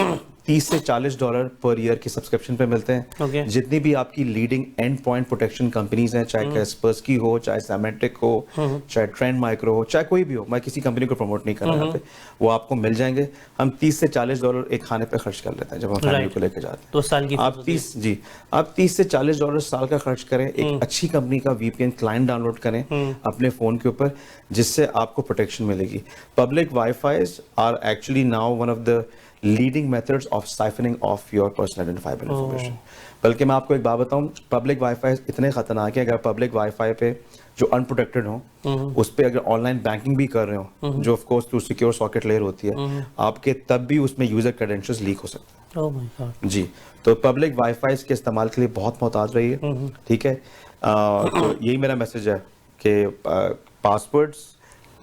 $30 سے $40 پر ایئر کی سبسکرپشن پہ ملتے ہیں. جتنی بھی آپ کی leading and point protection companies ہیں, چاہے کیسپرسکی ہو, چاہے سیمیٹک ہو, چاہے ٹرینڈ مائکرو ہو, چاہے کوئی بھی ہو, میں کسی کمپنی کو پروموٹ نہیں کر رہا یہاں پہ, وہ آپ کو مل جائیں گے. ہم $30 سے $40 ایک کھانے پہ خرچ کر لیتے ہیں جب ہم فیملی کو لے کے جاتے ہیں. 2 سال کی آپ $30 سے $40 سال کا خرچ کریں, ایک اچھی کمپنی کا وی پی این کلائنٹ ڈاؤن لوڈ کریں اپنے فون کے اوپر, جس سے آپ کو پروٹیکشن ملے گی. Public wi-fis are actually now one of the leading methods of siphoning off your personal identifiable information. بلکہ میں آپ کو ایک بات بتاؤں, پبلک وائی فائی اتنے خطرناک ہیں, اگر پبلک وائی فائی پہ جو ان پروٹیکٹڈ ہوں اس پہ اگر آن لائن بینکنگ بھی کر رہے ہوں, جو of course to secure socket layer ہوتی ہے, آپ کے تب بھی اس میں یوزر کریڈینشلز لیک ہو سکتے ہیں. جی, تو پبلک وائی فائیز کے استعمال کے لیے بہت محتاط رہیے. ٹھیک ہے, تو یہی میرا میسج ہے کہ پاسورڈس,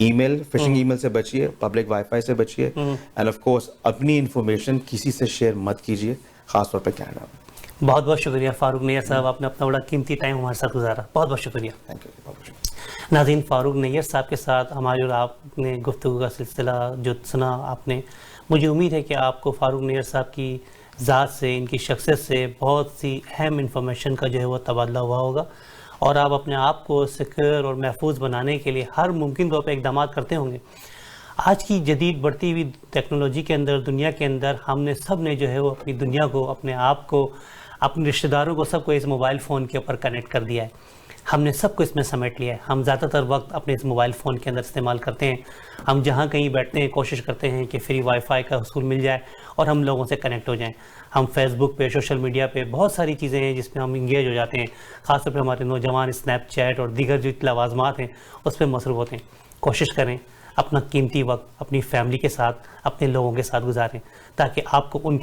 ای میل, فشنگ ای میل سے بچیے, پبلک وائی فائی سے بچیے, اینڈ آف کورس اپنی انفارمیشن کسی سے شیئر مت کیجیے, خاص طور پہ کینیڈا میں. بہت بہت شکریہ فاروق نیئر صاحب, آپ نے اپنا بڑا قیمتی ٹائم ہمارے ساتھ گزارا, بہت بہت شکریہ. تھینک یو, بہت شکریہ. ناظرین, فاروق نیئر صاحب کے ساتھ ہماری اور آپ نے گفتگو کا سلسلہ جو سنا آپ نے, مجھے امید ہے کہ آپ کو فاروق نیئر صاحب کی ذات سے, ان کی شخصیت سے بہت سی اہم انفارمیشن کا جو ہے وہ تبادلہ ہوا ہوگا, اور آپ اپنے آپ کو سیکیور اور محفوظ بنانے کے لیے ہر ممکن طور پہ اقدامات کرتے ہوں گے. آج کی جدید بڑھتی ہوئی ٹیکنالوجی کے اندر, دنیا کے اندر, ہم نے سب نے جو ہے وہ اپنی دنیا کو, اپنے آپ کو, اپنے رشتہ داروں کو, سب کو اس موبائل فون کے اوپر کنیکٹ کر دیا ہے. ہم نے سب کو اس میں سمیٹ لیا ہے. ہم زیادہ تر وقت اپنے اس موبائل فون کے اندر استعمال کرتے ہیں. ہم جہاں کہیں بیٹھتے ہیں کوشش کرتے ہیں کہ فری وائی فائی کا حصول مل جائے اور ہم لوگوں سے کنیکٹ ہو جائیں. ہم فیس بک پہ، سوشل میڈیا پہ بہت ساری چیزیں ہیں جس میں ہم انگیج ہو جاتے ہیں. خاص طور پہ ہمارے نوجوان اسنیپ چیٹ اور دیگر جو لوازمات ہیں اس پہ مصروف ہوتے ہیں. کوشش کریں اپنا قیمتی وقت اپنی فیملی کے ساتھ، اپنے لوگوں کے ساتھ گزاریں تاکہ آپ کو ان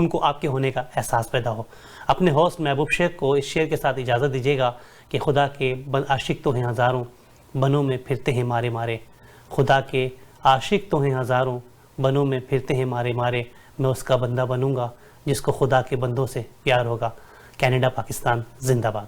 کو آپ کے ہونے کا احساس پیدا ہو. اپنے ہوسٹ محبوب شیخ کو اس شعر کے ساتھ اجازت دیجیے گا کہ خدا کے عاشق تو ہیں ہزاروں، بنوں میں پھرتے ہیں مارے مارے. خدا کے عاشق تو ہیں ہزاروں، بنوں میں پھرتے ہیں مارے مارے. میں اس کا بندہ بنوں گا جس کو خدا کے بندوں سے پیار ہوگا. کینیڈا پاکستان زندہ باد.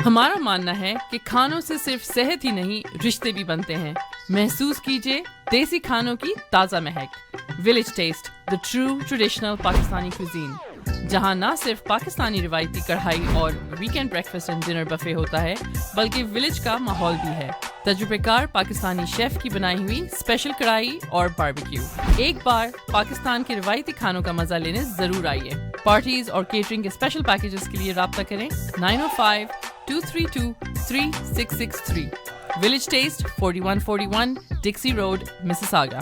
ہمارا ماننا ہے کہ کھانوں سے صرف صحت ہی نہیں رشتے بھی بنتے ہیں. محسوس کیجئے دیسی کھانوں کی تازہ مہک. Village taste, the true traditional Pakistani cuisine، جہاں نہ صرف پاکستانی روایتی کڑھائی اور weekend breakfast and dinner buffet ہوتا ہے بلکہ ولیج کا ماحول بھی ہے. تجربہ کار پاکستانی شیف کی بنائی ہوئی اسپیشل کڑھائی اور باربیکیو. ایک بار پاکستان کے روایتی کھانوں کا مزہ لینے ضرور آئیے. پارٹیز اور کیٹرنگ کے اسپیشل پیکیجز کے لیے رابطہ کریں 905-232-3663. Village Taste, 4141 Dixie Road, Mississauga.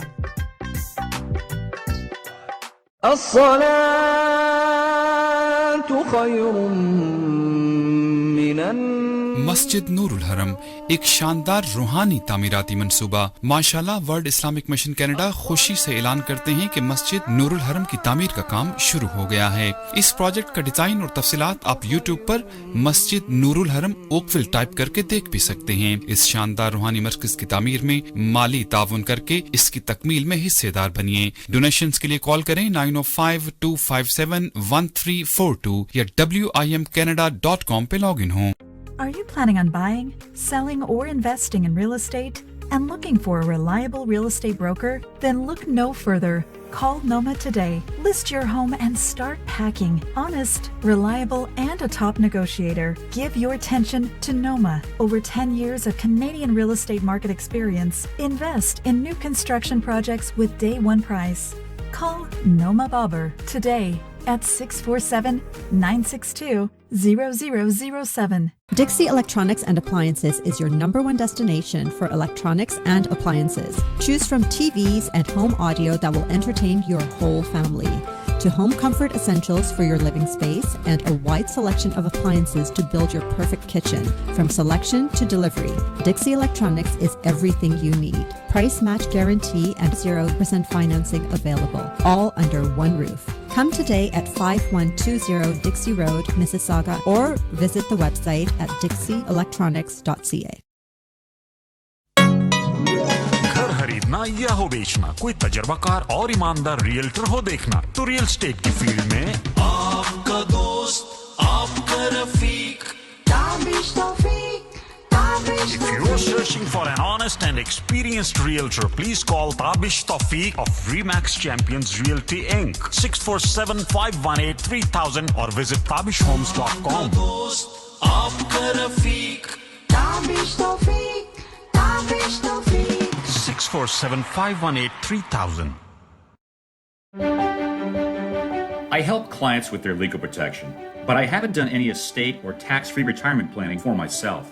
مسجد نور الحرم ایک شاندار روحانی تعمیراتی منصوبہ. ماشاءاللہ ورلڈ اسلامک مشن کینیڈا خوشی سے اعلان کرتے ہیں کہ مسجد نور الحرم کی تعمیر کا کام شروع ہو گیا ہے. اس پروجیکٹ کا ڈیزائن اور تفصیلات آپ یوٹیوب پر مسجد نور الحرم اوکویل ٹائپ کر کے دیکھ بھی سکتے ہیں. اس شاندار روحانی مرکز کی تعمیر میں مالی تعاون کر کے اس کی تکمیل میں حصے دار بنیے. ڈونیشنز کے لیے کال کریں 905-257-1342 یا WIMCanada.com پہ لاگ ان ہوں. Are you planning on buying, selling, or investing in real estate and looking for a reliable real estate broker? Then look no further. Call Noma today. List your home and start packing. Honest, reliable, and a top negotiator. Give your attention to Noma. Over 10 years of Canadian real estate market experience. Invest in new construction projects with day one price. Call Noma Bobber today at 647-962-0007. Dixie Electronics and Appliances is your #1 destination for electronics and appliances. Choose from TVs and home audio that will entertain your whole family, to home comfort essentials for your living space and a wide selection of appliances to build your perfect kitchen. From selection to delivery, Dixie Electronics is everything you need. Price match guarantee and 0% financing available, all under one roof. Come today at 5120 Dixie Road, Mississauga, or visit the website at dixieelectronics.ca. گھر خریدنا یا ہو بیچنا، کوئی تجربہ کار اور ایماندار realtor ہو دیکھنا، تو ریئل اسٹیٹ کی فیلڈ میں آپ کا دوست، آپ کا رفیق تابش توفیق. If you're searching for an honest and experienced realtor, please call Tabish Tawfiq of Remax Champions Realty Inc. 647-518-3000 or visit tabishhomes.com. 647-518-3000. I help clients with their legal protection, but I haven't done any estate or tax-free retirement planning for myself.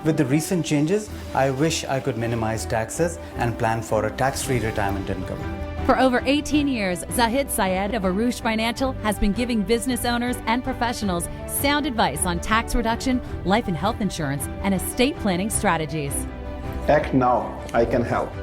With the recent changes, I wish I could minimize taxes and plan for a tax-free retirement income. For over 18 years, Zahid Syed of Arush Financial has been giving business owners and professionals sound advice on tax reduction, life and health insurance, and estate planning strategies. Act now, I can help.